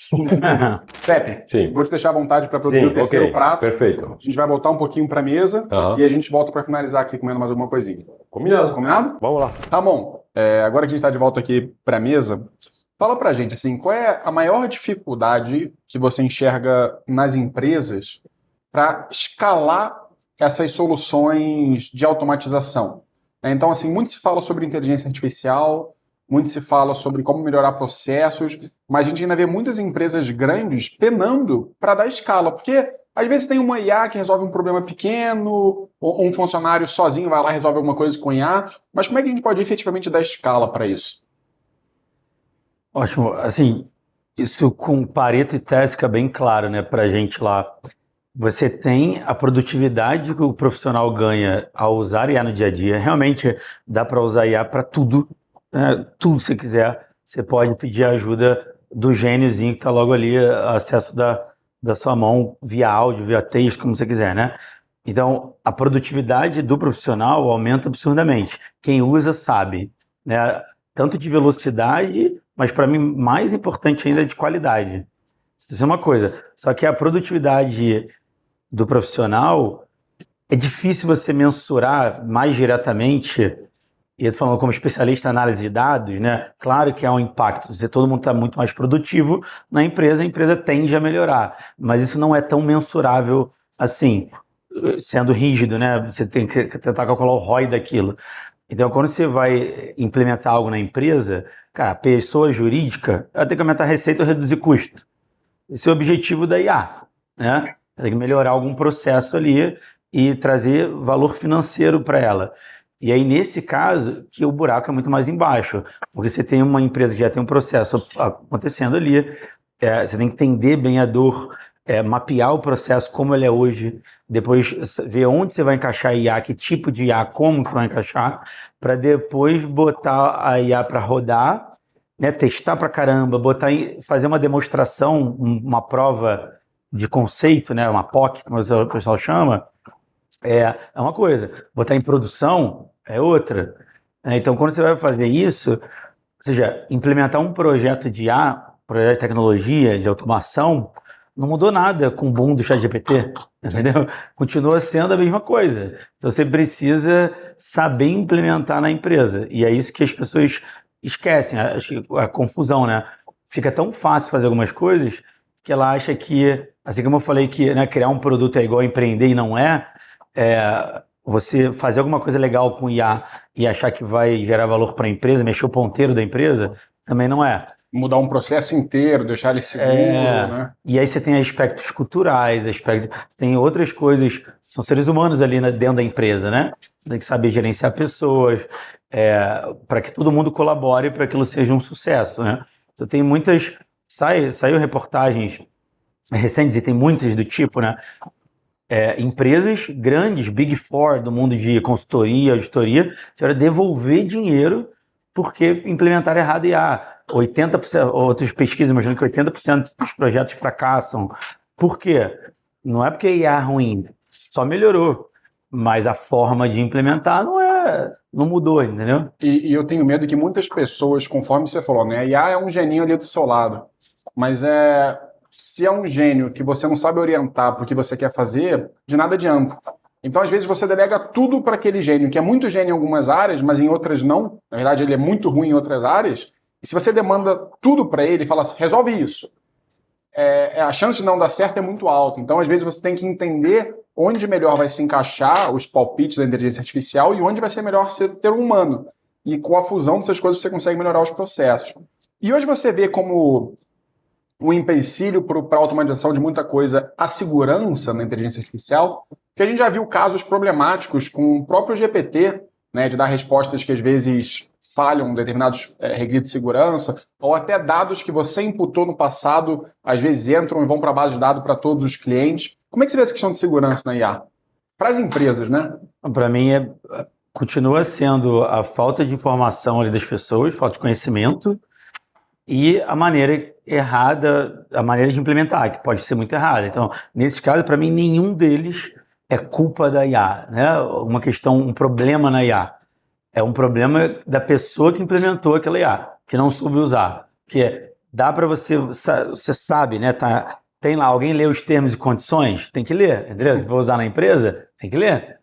Pepe, Sim. vou te deixar à vontade para produzir o terceiro ok. prato. Perfeito. A gente vai voltar um pouquinho para a mesa e a gente volta para finalizar aqui comendo mais alguma coisinha. Combinado. Combinado? Vamos lá. Ramon, agora que a gente está de volta aqui para a mesa, fala para a gente, assim, qual é a maior dificuldade que você enxerga nas empresas para escalar essas soluções de automatização? né? Então, assim, muito se fala sobre inteligência artificial, muito se fala sobre como melhorar processos, mas a gente ainda vê muitas empresas grandes penando para dar escala, porque às vezes tem uma IA que resolve um problema pequeno, ou um funcionário sozinho vai lá e resolve alguma coisa com IA, mas como é que a gente pode efetivamente dar escala para isso? Ótimo. Assim, isso com Pareto e Tess fica bem claro, né, pra gente lá. Você tem a produtividade que o profissional ganha ao usar IA no dia a dia. Realmente dá para usar IA para tudo, né? Tudo que você quiser. Você pode pedir ajuda do gêniozinho que está logo ali, acesso da sua mão via áudio, via texto, como você quiser, né? Então, a produtividade do profissional aumenta absurdamente. Quem usa sabe, né? Tanto de velocidade, mas para mim mais importante ainda de qualidade. Isso é uma coisa. Só que a produtividade do profissional é difícil você mensurar mais diretamente. E eu tô falando como especialista em análise de dados, né? Claro que há um impacto. Se todo mundo está muito mais produtivo na empresa, a empresa tende a melhorar. Mas isso não é tão mensurável assim, sendo rígido, né? Você tem que tentar calcular o ROI daquilo. Então, quando você vai implementar algo na empresa, cara, a pessoa jurídica, ela tem que aumentar a receita ou reduzir custo. Esse é o objetivo da IA, né? Ela tem que melhorar algum processo ali e trazer valor financeiro para ela. E aí, nesse caso, que o buraco é muito mais embaixo, porque você tem uma empresa que já tem um processo acontecendo ali, você tem que entender bem a dor, mapear o processo como ele é hoje, depois ver onde você vai encaixar a IA, que tipo de IA, como que você vai encaixar, para depois botar a IA para rodar, né, testar para caramba, fazer uma demonstração, uma prova de conceito, né, uma POC, como o pessoal chama, é uma coisa. Botar em produção é outra. Então, quando você vai fazer isso, ou seja, implementar um projeto de IA, projeto de tecnologia, de automação, não mudou nada com o boom do ChatGPT, entendeu? Continua sendo a mesma coisa. Então você precisa saber implementar na empresa. E é isso que as pessoas esquecem, acho que a confusão, né? Fica tão fácil fazer algumas coisas que ela acha que, assim como eu falei que, né, criar um produto é igual a empreender e não você fazer alguma coisa legal com IA e achar que vai gerar valor para a empresa, mexer o ponteiro da empresa, também não é. Mudar um processo inteiro, deixar ele seguro, né? E aí você tem aspectos culturais, tem outras coisas, são seres humanos ali dentro da empresa, né? Você tem que saber gerenciar pessoas, para que todo mundo colabore para que aquilo seja um sucesso, né? Então tem muitas, saiu reportagens recentes e tem muitas do tipo, né? Empresas grandes, Big Four do mundo de consultoria, auditoria, tiveram devolver dinheiro porque implementaram errado IA. 80%, outras pesquisas imaginam que 80% dos projetos fracassam. Por quê? Não é porque a IA é ruim, só melhorou. Mas a forma de implementar não mudou, entendeu? E eu tenho medo que muitas pessoas, conforme você falou, né? A IA é um geninho ali do seu lado. Mas se é um gênio que você não sabe orientar para o que você quer fazer, de nada adianta. Então, às vezes, você delega tudo para aquele gênio, que é muito gênio em algumas áreas, mas em outras não. Na verdade, ele é muito ruim em outras áreas. E se você demanda tudo para ele e fala assim, resolve isso, a chance de não dar certo é muito alta. Então, às vezes, você tem que entender onde melhor vai se encaixar os palpites da inteligência artificial e onde vai ser melhor ter um humano. E com a fusão dessas coisas, você consegue melhorar os processos. E hoje você vê como um empecilho para a automatização de muita coisa a segurança na inteligência artificial, que a gente já viu casos problemáticos com o próprio GPT, né, de dar respostas que às vezes falham determinados requisitos de segurança, ou até dados que você imputou no passado, às vezes entram e vão para a base de dados para todos os clientes. Como é que você vê essa questão de segurança na IA? Para as empresas, né? Para mim, continua sendo a falta de informação ali das pessoas, falta de conhecimento, e a maneira errada, a maneira de implementar, que pode ser muito errada. Então, nesse caso, para mim, nenhum deles é culpa da IA, né? Uma questão, um problema na IA. É um problema da pessoa que implementou aquela IA, que não soube usar. Que dá para você sabe, né? Tem lá, alguém lê os termos e condições? Tem que ler, entendeu? Se for usar na empresa, tem que ler.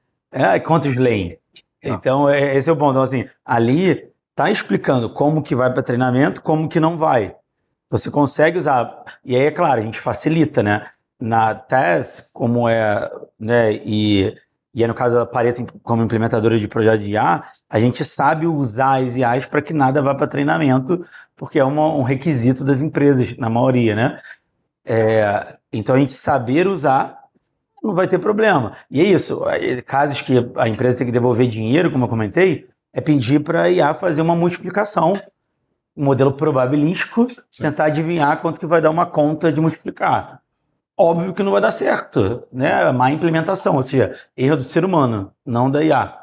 Quantos leem? Então, esse é o ponto. Então, assim, ali está explicando como que vai para treinamento, como que não vai. Você consegue usar. E aí, é claro, a gente facilita, né? Na TES, como né? E e aí no caso da Pareto como implementadora de projeto de IA, a gente sabe usar as IAs para que nada vá para treinamento, porque é um requisito das empresas, na maioria, né? Então a gente saber usar não vai ter problema. E é isso, casos que a empresa tem que devolver dinheiro, como eu comentei, é pedir para a IA fazer uma multiplicação, um modelo probabilístico, tentar adivinhar quanto que vai dar uma conta de multiplicar. Óbvio que não vai dar certo, né? Má implementação, ou seja, erro do ser humano, não da IA.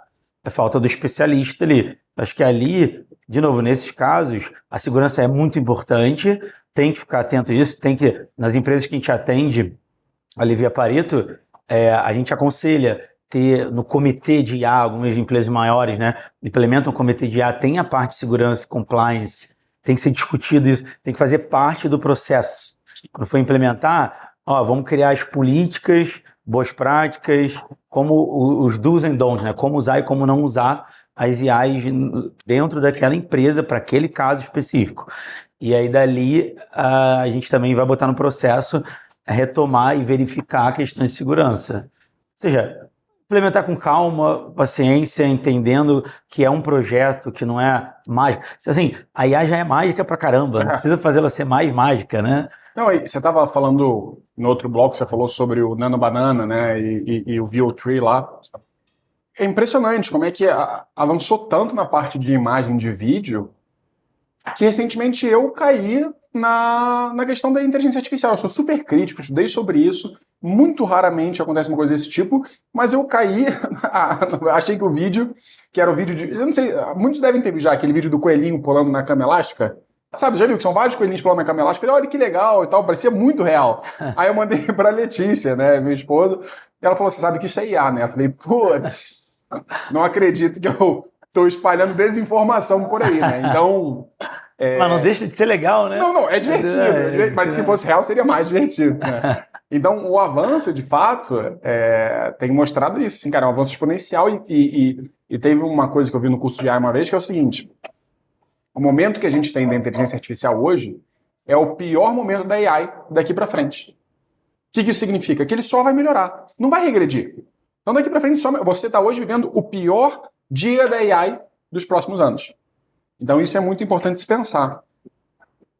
É falta do especialista ali. Acho que ali, de novo, nesses casos, a segurança é muito importante, tem que ficar atento a isso, nas empresas que a gente atende, ali via Pareto, a gente aconselha ter no comitê de IA, algumas empresas maiores, né, implementam um comitê de IA, tem a parte de segurança e compliance, tem que ser discutido isso, tem que fazer parte do processo. Quando for implementar, vamos criar as políticas, boas práticas, como os do's and don'ts, né, como usar e como não usar as IAs dentro daquela empresa para aquele caso específico. E aí dali a gente também vai botar no processo retomar e verificar a questão de segurança. Ou seja, implementar com calma, paciência, entendendo que é um projeto, que não é mágica. Assim, a IA já é mágica pra caramba, não precisa fazer ela ser mais mágica, né? Não, você estava falando, no outro bloco, você falou sobre o Nano Banana, né, e o VO3 lá. É impressionante como é que avançou tanto na parte de imagem de vídeo que recentemente eu caí na questão da inteligência artificial. Eu sou super crítico, estudei sobre isso, muito raramente acontece uma coisa desse tipo, mas eu caí, achei que o vídeo, que era o vídeo de... Eu não sei, muitos devem ter visto já aquele vídeo do coelhinho pulando na cama elástica. Sabe, já viu que são vários coelhinhos pulando na cama elástica? Falei, olha que legal e tal, parecia muito real. Aí eu mandei pra Letícia, né, minha esposa, e ela falou, você sabe que isso é IA, né? Eu falei, putz, não acredito que eu tô espalhando desinformação por aí, né? Então... Mas não deixa de ser legal, né? Não, é divertido. Mas se fosse real, seria mais divertido, né? Então, o avanço, de fato, tem mostrado isso, assim, cara, um avanço exponencial e teve uma coisa que eu vi no curso de AI uma vez, que é o seguinte, o momento que a gente tem da inteligência artificial hoje é o pior momento da AI daqui para frente. O que isso significa? Que ele só vai melhorar, não vai regredir. Então, daqui para frente, você está hoje vivendo o pior dia da AI dos próximos anos. Então, isso é muito importante se pensar.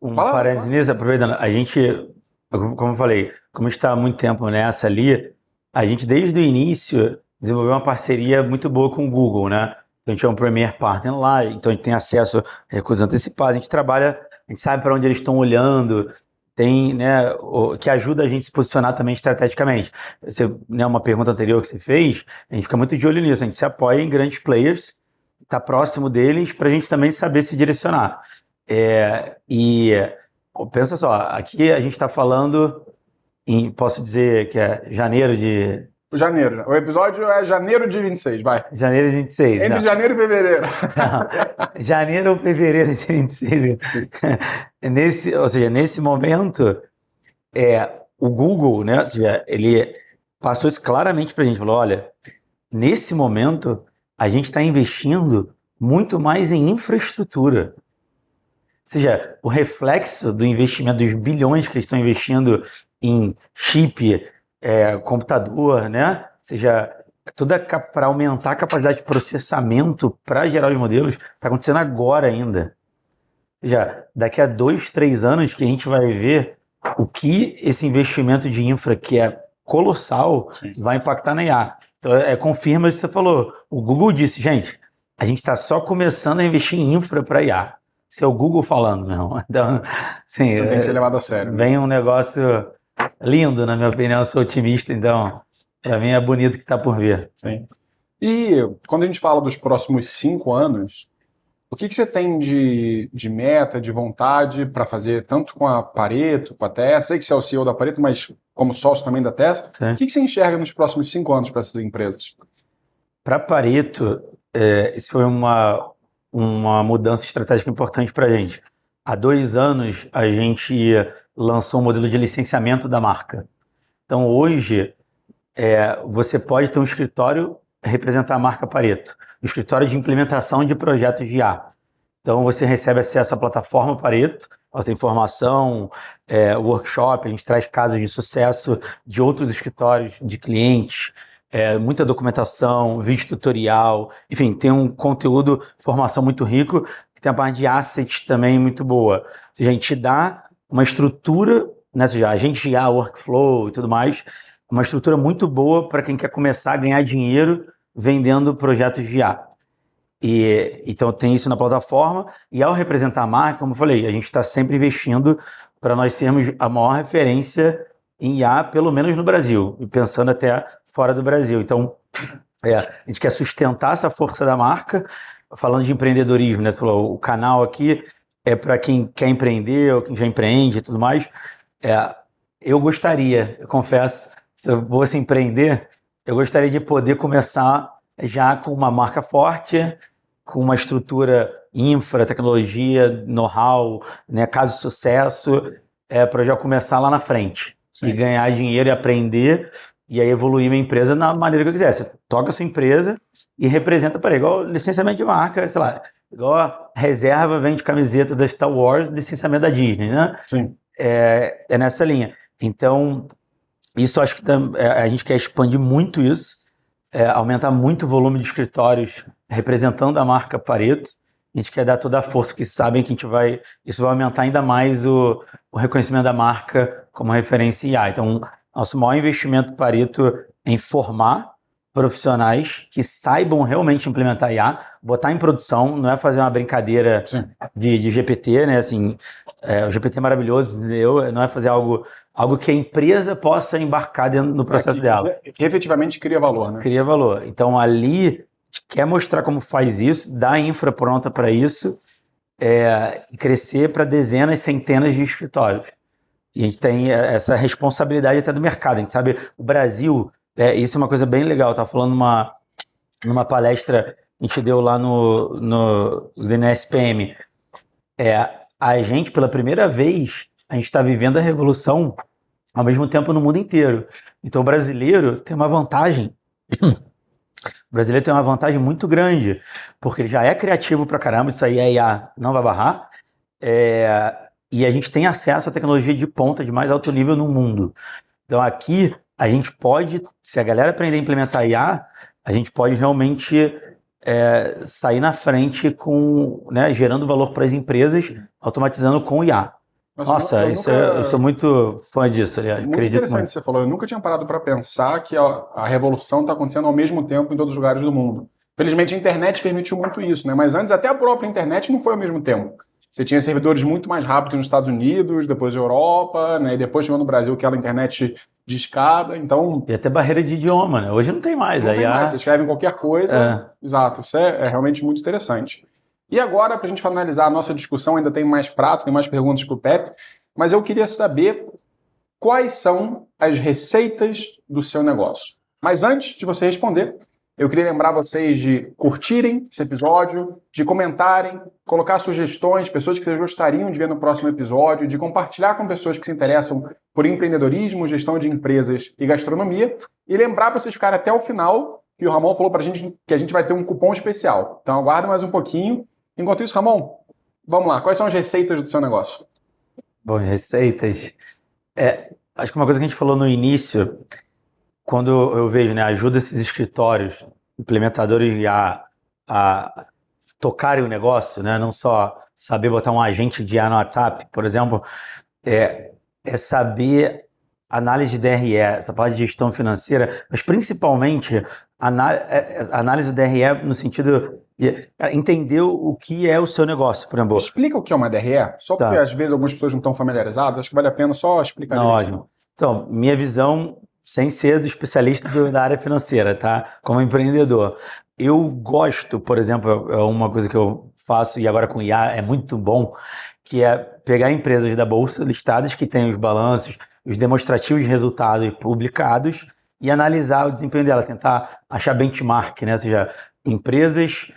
Parênteses nisso, aproveitando, a gente, como eu falei, como a gente está há muito tempo nessa ali, a gente, desde o início, desenvolveu uma parceria muito boa com o Google, né? Então, a gente é um Premier Partner lá, então a gente tem acesso a recursos antecipados, a gente trabalha, a gente sabe para onde eles estão olhando, tem, né, que ajuda a gente a se posicionar também estrategicamente. Uma pergunta anterior que você fez, a gente fica muito de olho nisso, a gente se apoia em grandes players, está próximo deles para a gente também saber se direcionar. Pensa só, aqui a gente está falando posso dizer que é janeiro de... Janeiro. O episódio é janeiro de 26, vai. Janeiro de 26. Entre janeiro e fevereiro. Não, janeiro ou fevereiro de 26. Ou seja, nesse momento, o Google, né, ou seja, ele passou isso claramente para a gente, falou, olha, nesse momento a gente está investindo muito mais em infraestrutura. Ou seja, o reflexo do investimento, dos bilhões que eles estão investindo em chip, computador, né? Ou seja, para aumentar a capacidade de processamento para gerar os modelos, está acontecendo agora ainda. Ou seja, daqui a 2, 3 anos que a gente vai ver o que esse investimento de infra, que é colossal, sim, vai impactar na IA. Então, confirma o que você falou. O Google disse, gente, a gente está só começando a investir em infra para IA. Isso é o Google falando, meu. Então, assim, então tem que ser levado a sério. Vem um negócio lindo, na minha opinião, eu sou otimista, então, para mim é bonito que está por vir. Sim. E quando a gente fala dos próximos 5 anos, o que você tem de meta, de vontade para fazer, tanto com a Pareto, com a Tesla? Sei que você é o CEO da Pareto, mas como sócio também da Tesla. Sim. O que você enxerga nos próximos 5 anos para essas empresas? Para a Pareto, isso foi uma mudança estratégica importante para a gente. Há 2 anos, a gente lançou um modelo de licenciamento da marca. Então, hoje, você pode ter um escritório representar a marca Pareto, um escritório de implementação de projetos de IA. Então, você recebe acesso à plataforma Pareto, você tem formação, workshop, a gente traz casos de sucesso de outros escritórios, de clientes, muita documentação, vídeo tutorial, enfim, tem um conteúdo, formação muito rico, e tem a parte de assets também muito boa. Ou seja, a gente dá uma estrutura, né, ou seja, a gente já workflow e tudo mais, uma estrutura muito boa para quem quer começar a ganhar dinheiro vendendo projetos de IA. Então tem isso na plataforma, e ao representar a marca, como eu falei, a gente está sempre investindo para nós sermos a maior referência em IA, pelo menos no Brasil, e pensando até fora do Brasil. Então, a gente quer sustentar essa força da marca. Falando de empreendedorismo, né? Você falou, o canal aqui é para quem quer empreender ou quem já empreende e tudo mais. Eu gostaria, eu confesso, se eu fosse empreender, eu gostaria de poder começar já com uma marca forte, com uma estrutura infra, tecnologia, know-how, né, caso de sucesso, para já começar lá na frente. Sim. E ganhar dinheiro e aprender, e aí evoluir minha empresa na maneira que eu quiser. Você toca a sua empresa e representa, igual licenciamento de marca, sei lá, igual a reserva vende camiseta da Star Wars, licenciamento da Disney, né? Sim. É nessa linha. Então, isso acho que a gente quer expandir muito isso, aumentar muito o volume de escritórios representando a marca Pareto. A gente quer dar toda a força, que sabem que isso vai aumentar ainda mais o reconhecimento da marca como referência em IA. Então, nosso maior investimento Pareto é em formar profissionais que saibam realmente implementar IA, botar em produção, não é fazer uma brincadeira de GPT, né? Assim, o GPT é maravilhoso, entendeu? Não é fazer algo que a empresa possa embarcar dentro do processo dela. Que efetivamente cria valor, né? Cria valor. Então, ali, a gente quer mostrar como faz isso, dar a infra pronta para isso, e crescer para dezenas, centenas de escritórios. E a gente tem essa responsabilidade até do mercado. A gente sabe, o Brasil, isso é uma coisa bem legal. Eu estava falando numa palestra que a gente deu lá no SPM. A gente, pela primeira vez, a gente está vivendo a revolução ao mesmo tempo no mundo inteiro. Então o brasileiro tem uma vantagem. O brasileiro tem uma vantagem muito grande, porque ele já é criativo pra caramba, isso aí IA, não vai barrar. E a gente tem acesso à tecnologia de ponta de mais alto nível no mundo. Então aqui a gente pode, se a galera aprender a implementar IA, a gente pode realmente sair na frente com, né, gerando valor para as empresas, automatizando com IA. Nossa, eu sou muito fã disso, aliás. Muito interessante que você falou. Eu nunca tinha parado para pensar que a revolução está acontecendo ao mesmo tempo em todos os lugares do mundo. Felizmente a internet permitiu muito isso, né? Mas antes até a própria internet não foi ao mesmo tempo. Você tinha servidores muito mais rápidos nos Estados Unidos, depois na Europa, né? E depois chegou no Brasil aquela internet de escada, então... E até barreira de idioma, né? Hoje não tem mais. Não tem mais, você escreve em qualquer coisa. Exato, isso é realmente muito interessante. E agora, para a gente finalizar a nossa discussão, ainda tem mais prato, tem mais perguntas para o Pepe, mas eu queria saber quais são as receitas do seu negócio. Mas antes de você responder, eu queria lembrar vocês de curtirem esse episódio, de comentarem, colocar sugestões, pessoas que vocês gostariam de ver no próximo episódio, de compartilhar com pessoas que se interessam por empreendedorismo, gestão de empresas e gastronomia, e lembrar para vocês ficarem até o final, que o Ramon falou para a gente que a gente vai ter um cupom especial. Então aguarda mais um pouquinho. Enquanto isso, Ramon, vamos lá. Quais são as receitas do seu negócio? Bom, receitas. Acho que uma coisa que a gente falou no início, quando eu vejo, né, ajuda esses escritórios, implementadores de IA a tocarem o negócio, né, não só saber botar um agente de IA no WhatsApp, por exemplo, é saber análise de DRE, essa parte de gestão financeira, mas principalmente análise de DRE no sentido de entender o que é o seu negócio, por exemplo. Explica o que é uma DRE, só porque às vezes algumas pessoas não estão familiarizadas, acho que vale a pena só explicar. Não, ótimo. Então, minha visão, sem ser do especialista da área financeira, tá? Como empreendedor. Eu gosto, por exemplo, é uma coisa que eu faço, e agora com IA é muito bom, que é pegar empresas da Bolsa listadas que têm os balanços, os demonstrativos de resultados publicados e analisar o desempenho dela, tentar achar benchmark, né? Ou seja, empresas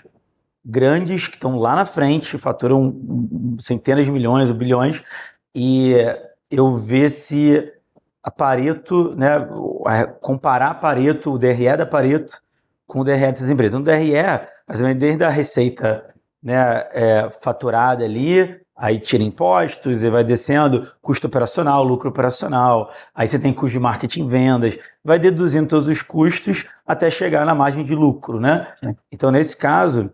grandes que estão lá na frente, faturam centenas de milhões ou bilhões, e eu ver se a Pareto, né, comparar a Pareto, o DRE da Pareto com o DRE dessas empresas. Então, o DRE, desde a receita, né, faturada ali, Aí tira impostos e vai descendo, custo operacional, lucro operacional, aí você tem custo de marketing, vendas, vai deduzindo todos os custos até chegar na margem de lucro, né? Então, nesse caso,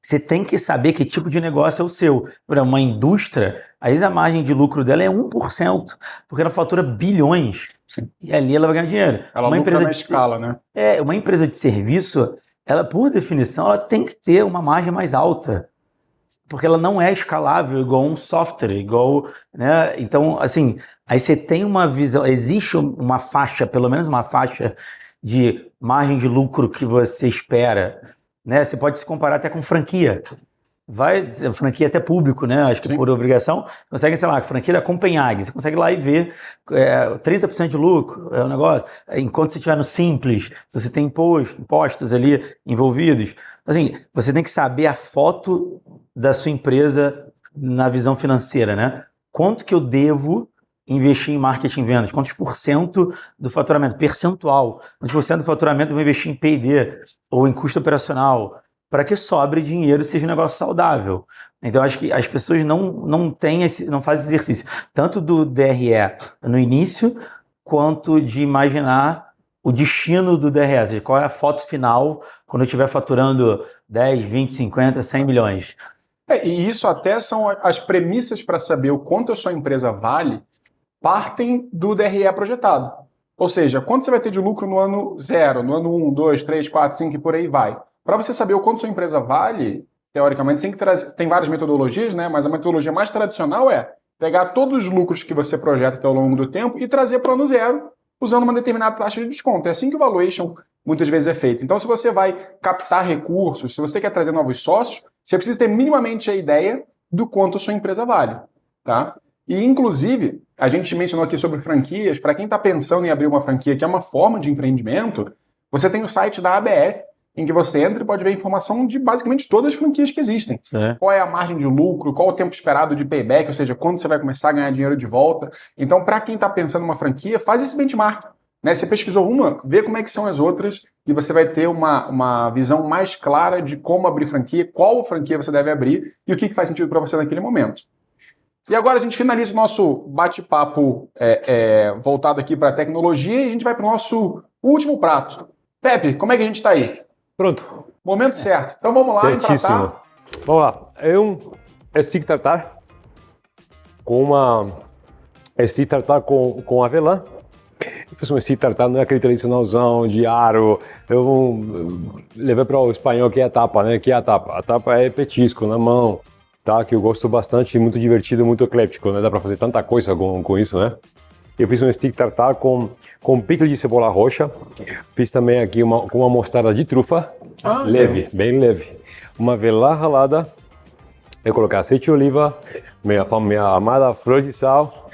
você tem que saber que tipo de negócio é o seu. Por exemplo, uma indústria, aí a margem de lucro dela é 1%, porque ela fatura bilhões. E ali ela vai ganhar dinheiro. Ela uma lucra empresa na de escala, né? uma empresa de serviço, ela, por definição, ela tem que ter uma margem mais alta. Porque ela não é escalável igual um software, igual, né? Então, assim, aí você tem uma visão, existe uma faixa, pelo menos uma faixa de margem de lucro que você espera, né? Você pode se comparar até com franquia. Franquia até público, né? Acho que Sim. por obrigação, consegue, sei lá, franquia da Copenhague, você consegue ir lá e ver 30% de lucro, é um negócio. Enquanto você estiver no Simples, você tem impostos ali envolvidos. Assim, você tem que saber a foto da sua empresa na visão financeira, né? Quanto que eu devo investir em marketing e vendas? Quantos por cento do faturamento? Percentual. Quantos por cento do faturamento eu vou investir em P&D ou em custo operacional? Para que sobre dinheiro e seja um negócio saudável. Então, acho que as pessoas não fazem exercício, tanto do DRE no início, quanto de imaginar o destino do DRE, ou seja, qual é a foto final quando eu estiver faturando 10, 20, 50, 100 milhões. E isso até são as premissas para saber o quanto a sua empresa vale, partem do DRE projetado. Ou seja, quanto você vai ter de lucro no ano 0, no ano 1, 2, 3, 4, 5 e por aí vai. Para você saber o quanto sua empresa vale, teoricamente, tem várias metodologias, né? Mas a metodologia mais tradicional é pegar todos os lucros que você projeta ao longo do tempo e trazer para o ano 0, usando uma determinada taxa de desconto. É assim que o valuation muitas vezes é feito. Então, se você vai captar recursos, se você quer trazer novos sócios, você precisa ter minimamente a ideia do quanto a sua empresa vale, tá? E, inclusive, a gente mencionou aqui sobre franquias. Para quem está pensando em abrir uma franquia, que é uma forma de empreendimento, você tem o site da ABF, em que você entra e pode ver a informação de basicamente todas as franquias que existem. Qual é a margem de lucro, qual o tempo esperado de payback, ou seja, quando você vai começar a ganhar dinheiro de volta. Então, para quem está pensando em uma franquia, faz esse benchmark. Né? Você pesquisou uma, vê como é que são as outras e você vai ter uma visão mais clara de como abrir franquia, qual franquia você deve abrir e o que faz sentido para você naquele momento. E agora a gente finaliza o nosso bate-papo voltado aqui para a tecnologia e a gente vai para o nosso último prato. Pepe, como é que a gente está aí? Pronto. Momento certo. Então vamos lá, Certíssimo. empratar. Vamos lá. É um steak tartar com com avelã. Eu fiz um steak tartar, não é aquele tradicionalzão de aro. Eu levei para o espanhol que é a tapa, né? Que é a tapa. A tapa é petisco na mão, tá? Que eu gosto bastante, muito divertido, muito ecléptico, né? Dá para fazer tanta coisa com isso, né? Eu fiz um steak tartar com pickle de cebola roxa. Fiz também aqui com uma mostarda de trufa, leve, bem leve. Uma avelã ralada. Eu coloquei azeite de oliva, minha amada flor de sal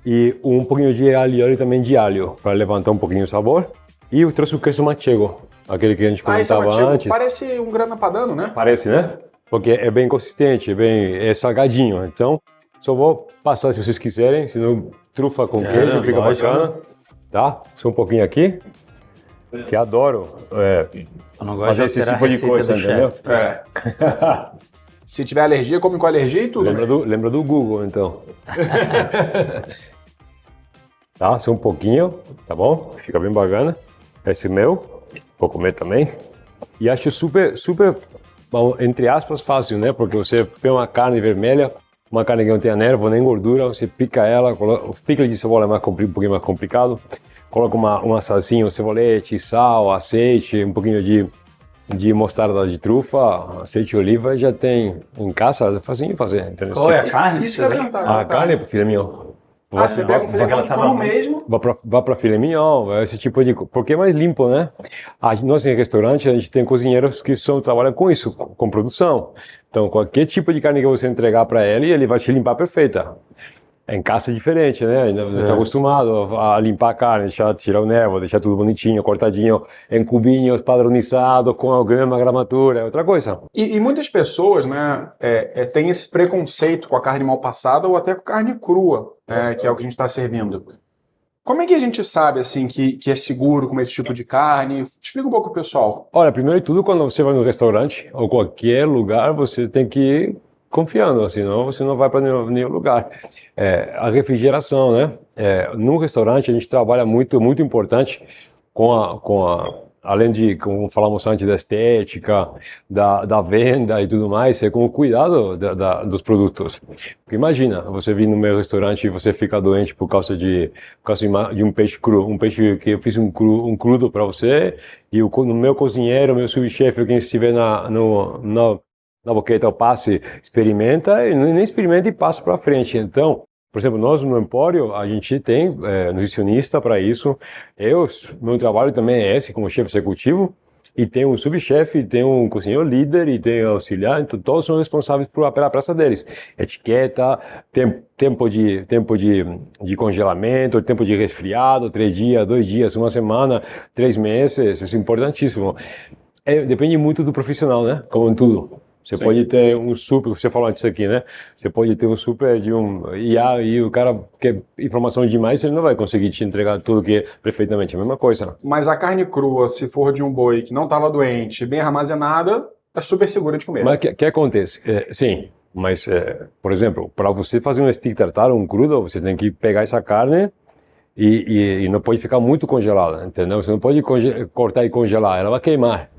e um pouquinho de alho também de alho, para levantar um pouquinho o sabor. E eu trouxe o queijo manchego, aquele que a gente comentava antes. Parece um grana padano, né? Parece, né? Porque é bem consistente, é salgadinho. Então, só vou passar se vocês quiserem, senão trufa com queijo fica bacana. Tá? Só um pouquinho aqui, que adoro Eu não gosto fazer de esse tipo de coisa, entendeu? Se tiver alergia, come com alergia e tudo. Lembra do Google, então. Tá? Só um pouquinho, tá bom? Fica bem bacana. Esse meu, vou comer também. E acho super, entre aspas, fácil, né? Porque você pega uma carne vermelha, uma carne que não tenha nervo nem gordura, você pica ela, o pickle de cebola é um pouquinho mais complicado. Coloca uma salsinha, um cebolete, sal, azeite, um pouquinho de mostarda de trufa, azeite de oliva, já tem em casa, é facinho fazer. Entendeu? Qual é a carne? Isso que eu ia perguntar. A carne, filé mignon. Você pega um filé mignon cru mesmo. Vá para filé mignon, esse tipo de coisa. Porque é mais limpo, né? Nós em restaurante, a gente tem cozinheiros que trabalham com isso, com produção. Então, qualquer tipo de carne que você entregar para ele vai te limpar perfeita. Em casa é diferente, né? Ainda está acostumado a limpar a carne, tirar o nervo, deixar tudo bonitinho, cortadinho, em cubinhos, padronizado, com alguma gramatura, é outra coisa. E muitas pessoas, né, têm esse preconceito com a carne mal passada ou até com carne crua, né, que é o que a gente está servindo. Como é que a gente sabe, assim, que é seguro comer esse tipo de carne? Explica um pouco pro pessoal. Olha, primeiro de tudo, quando você vai no restaurante ou qualquer lugar, você tem que confiando, senão você não vai para nenhum lugar. A refrigeração, né? No restaurante a gente trabalha muito importante além de, como falamos antes, da estética, da venda e tudo mais, com o cuidado dos produtos. Porque imagina, você vir no meu restaurante e você fica doente por causa de um peixe cru, um peixe que eu fiz um crudo para você, e o meu cozinheiro, meu subchefe, quem estiver na boqueta, o passe, experimenta, e nem experimenta e passa para frente. Então, por exemplo, nós no Empório, a gente tem nutricionista para isso. Meu trabalho também é esse, como chefe executivo, e tem um subchefe, tem um cozinheiro líder e tem auxiliar, então todos são responsáveis pela praça deles. Etiqueta, tempo de congelamento, tempo de resfriado, 3 dias, 2 dias, 1 semana, 3 meses, isso é importantíssimo. Depende muito do profissional, né? Como em tudo. Você Sim. pode ter um super, você falou antes aqui, né? Você pode ter um super de um IA e o cara quer informação demais, ele não vai conseguir te entregar tudo que é perfeitamente a mesma coisa. Né? Mas a carne crua, se for de um boi que não estava doente, bem armazenada, é super segura de comer. Mas o que acontece? Sim, mas, por exemplo, para você fazer um stick tartar, um crudo, você tem que pegar essa carne e não pode ficar muito congelada, entendeu? Você não pode cortar e congelar, ela vai queimar,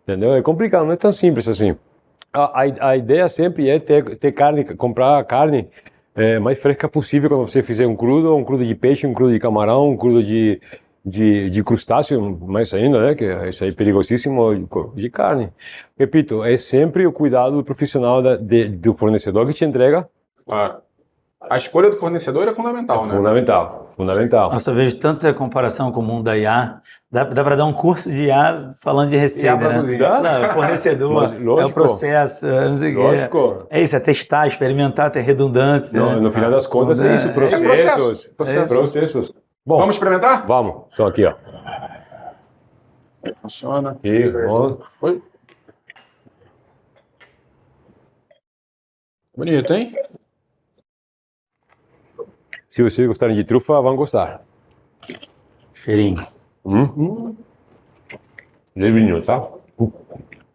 entendeu? É complicado, não é tão simples assim. A ideia sempre é ter carne, comprar a carne mais fresca possível quando você fizer um crudo de peixe, um crudo de camarão, um crudo de crustáceo, mais ainda, né, que isso aí é perigosíssimo, de carne. Repito, é sempre o cuidado do profissional do fornecedor que te entrega. Claro. A escolha do fornecedor é fundamental, né? Fundamental. Nossa, eu vejo tanta comparação com o mundo da IA. Dá para dar um curso de IA falando de receita, IA pra né? cozinha. Não, é fornecedor, lógico, é o processo, não sei o quê. É isso, é testar, experimentar, ter redundância. No final das contas é isso, processos. Bom, vamos experimentar? Vamos, só aqui, ó. Funciona. Aqui, Oi. Bonito, hein? Se vocês gostarem de trufa, vão gostar. Cheirinho. Levinho, tá?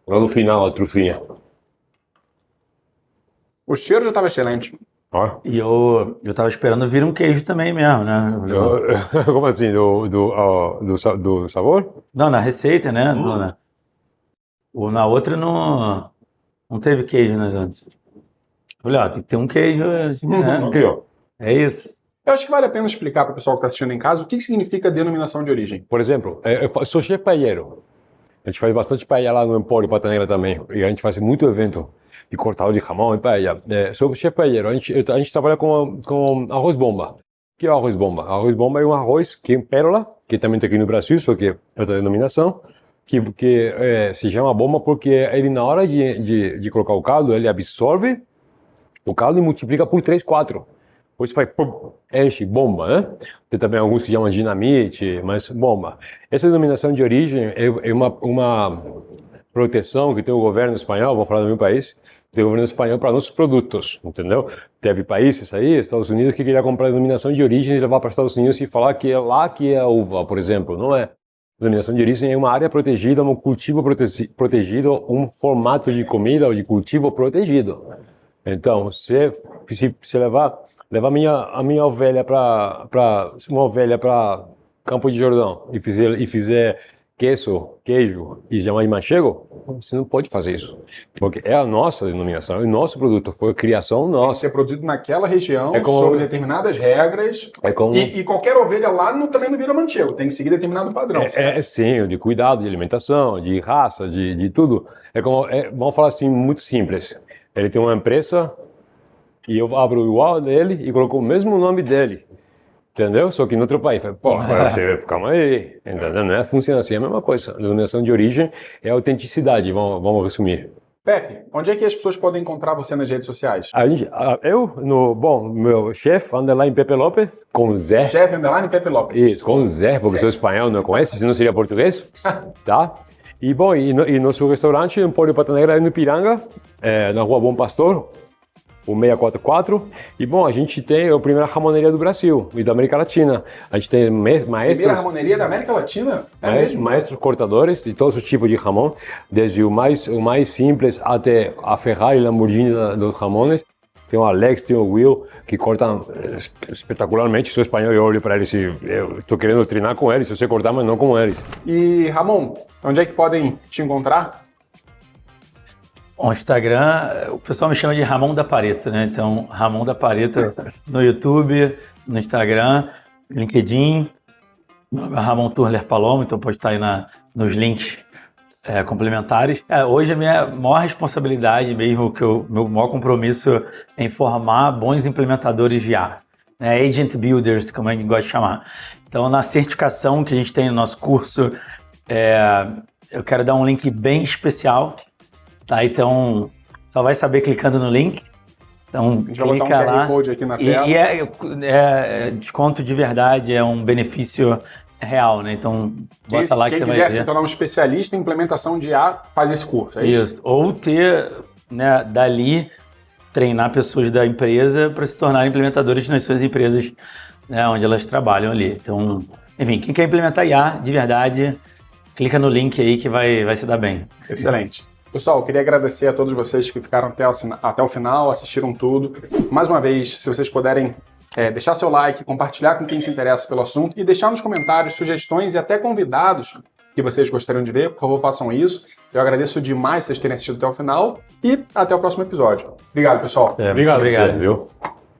Lá no final, a trufinha. O cheiro já estava excelente. E eu tava esperando vir um queijo também mesmo, né? Como assim? Do sabor? Não, na receita, né? Na outra não teve queijo nas antes. Falei, tem que ter um queijo. Né? Aqui, ó. É isso. Eu acho que vale a pena explicar para o pessoal que está assistindo em casa o que significa denominação de origem. Por exemplo, eu sou chefe paelleiro. A gente faz bastante paella lá no Empório Pata Negra também. E a gente faz muito evento de cortado de jamão e paella. Sou chefe paelleiro. A gente trabalha com arroz bomba. O que é o arroz bomba? Arroz bomba é um arroz que é pérola, que também tem aqui no Brasil, só que é outra denominação, que se chama bomba porque ele, na hora de colocar o caldo, ele absorve o caldo e multiplica por 3, 4. Depois você faz, enche, bomba, né? Tem também alguns que chamam dinamite, mas bomba. Essa denominação de origem é uma proteção que tem o governo espanhol, vou falar do meu país, tem o governo espanhol para nossos produtos, entendeu? Teve países aí, Estados Unidos, que queria comprar a denominação de origem e levar para os Estados Unidos e falar que é lá que é a uva, por exemplo. Não é. A denominação de origem é uma área protegida, um cultivo protegido, um formato de comida ou de cultivo protegido. Então, se levar a minha ovelha para Campo de Jordão e fizer queijo e chamar de manchego, você não pode fazer isso, porque é a nossa denominação, é o nosso produto, foi a criação nossa. Tem que ser produzido naquela região, sob determinadas regras, e qualquer ovelha lá também não vira manchego, tem que seguir determinado padrão. Sim, de cuidado, de alimentação, de raça, de tudo. Vamos falar assim, muito simples. Ele tem uma empresa e eu abro igual dele e coloco o mesmo nome dele, entendeu? Só que em outro país. Calma aí, entendeu? Não funciona assim, é a mesma coisa. A denominação de origem é a autenticidade, vamos resumir. Pepe, onde é que as pessoas podem encontrar você nas redes sociais? Meu chefe, underline Pepe Lopes, com Zé. Chefe, underline Pepe Lopes. Isso, com Zé, porque sou espanhol, não conhece, senão seria português, tá? E nosso restaurante, Empório Pata Negra, no Ipiranga, na Rua Bom Pastor, o 644. E, bom, a gente tem a primeira ramoneria do Brasil e da América Latina. A gente tem Primeira maestros... ramoneria da América Latina? É mesmo? Maestros cortadores de todos os tipos de jamón, desde o mais simples até a Ferrari e Lamborghini dos jamones. Tem o Alex, tem o Will, que cortam espetacularmente. Sou espanhol e olho para eles e eu estou querendo treinar com eles, eu sei cortar, mas não como eles. E, Ramon, onde é que podem te encontrar? O Instagram, o pessoal me chama de Ramon da Pareto, né? Então, Ramon da Pareto no YouTube, no Instagram, LinkedIn. Meu nome é Ramon Turler Palomo, então pode estar aí nos links complementares. Hoje a minha maior responsabilidade mesmo, meu maior compromisso é em formar bons implementadores de IA, né? Agent Builders, como a gente gosta de chamar. Então, na certificação que a gente tem no nosso curso, eu quero dar um link bem especial. Tá, então, só vai saber clicando no link. Então, A gente vai botar um QR Code aqui na tela. E desconto de verdade, é um benefício real, né? Então, bota lá que você vai ver. Quem quiser se tornar um especialista em implementação de IA, faz esse curso, é isso? Ou ter, né, dali, treinar pessoas da empresa para se tornarem implementadores nas suas empresas, né, onde elas trabalham ali. Então, enfim, quem quer implementar IA, de verdade, clica no link aí que vai se dar bem. Excelente. Pessoal, eu queria agradecer a todos vocês que ficaram até o final, assistiram tudo. Mais uma vez, se vocês puderem deixar seu like, compartilhar com quem se interessa pelo assunto e deixar nos comentários sugestões e até convidados que vocês gostariam de ver, por favor, façam isso. Eu agradeço demais vocês terem assistido até o final e até o próximo episódio. Obrigado, pessoal. Obrigado. Viu?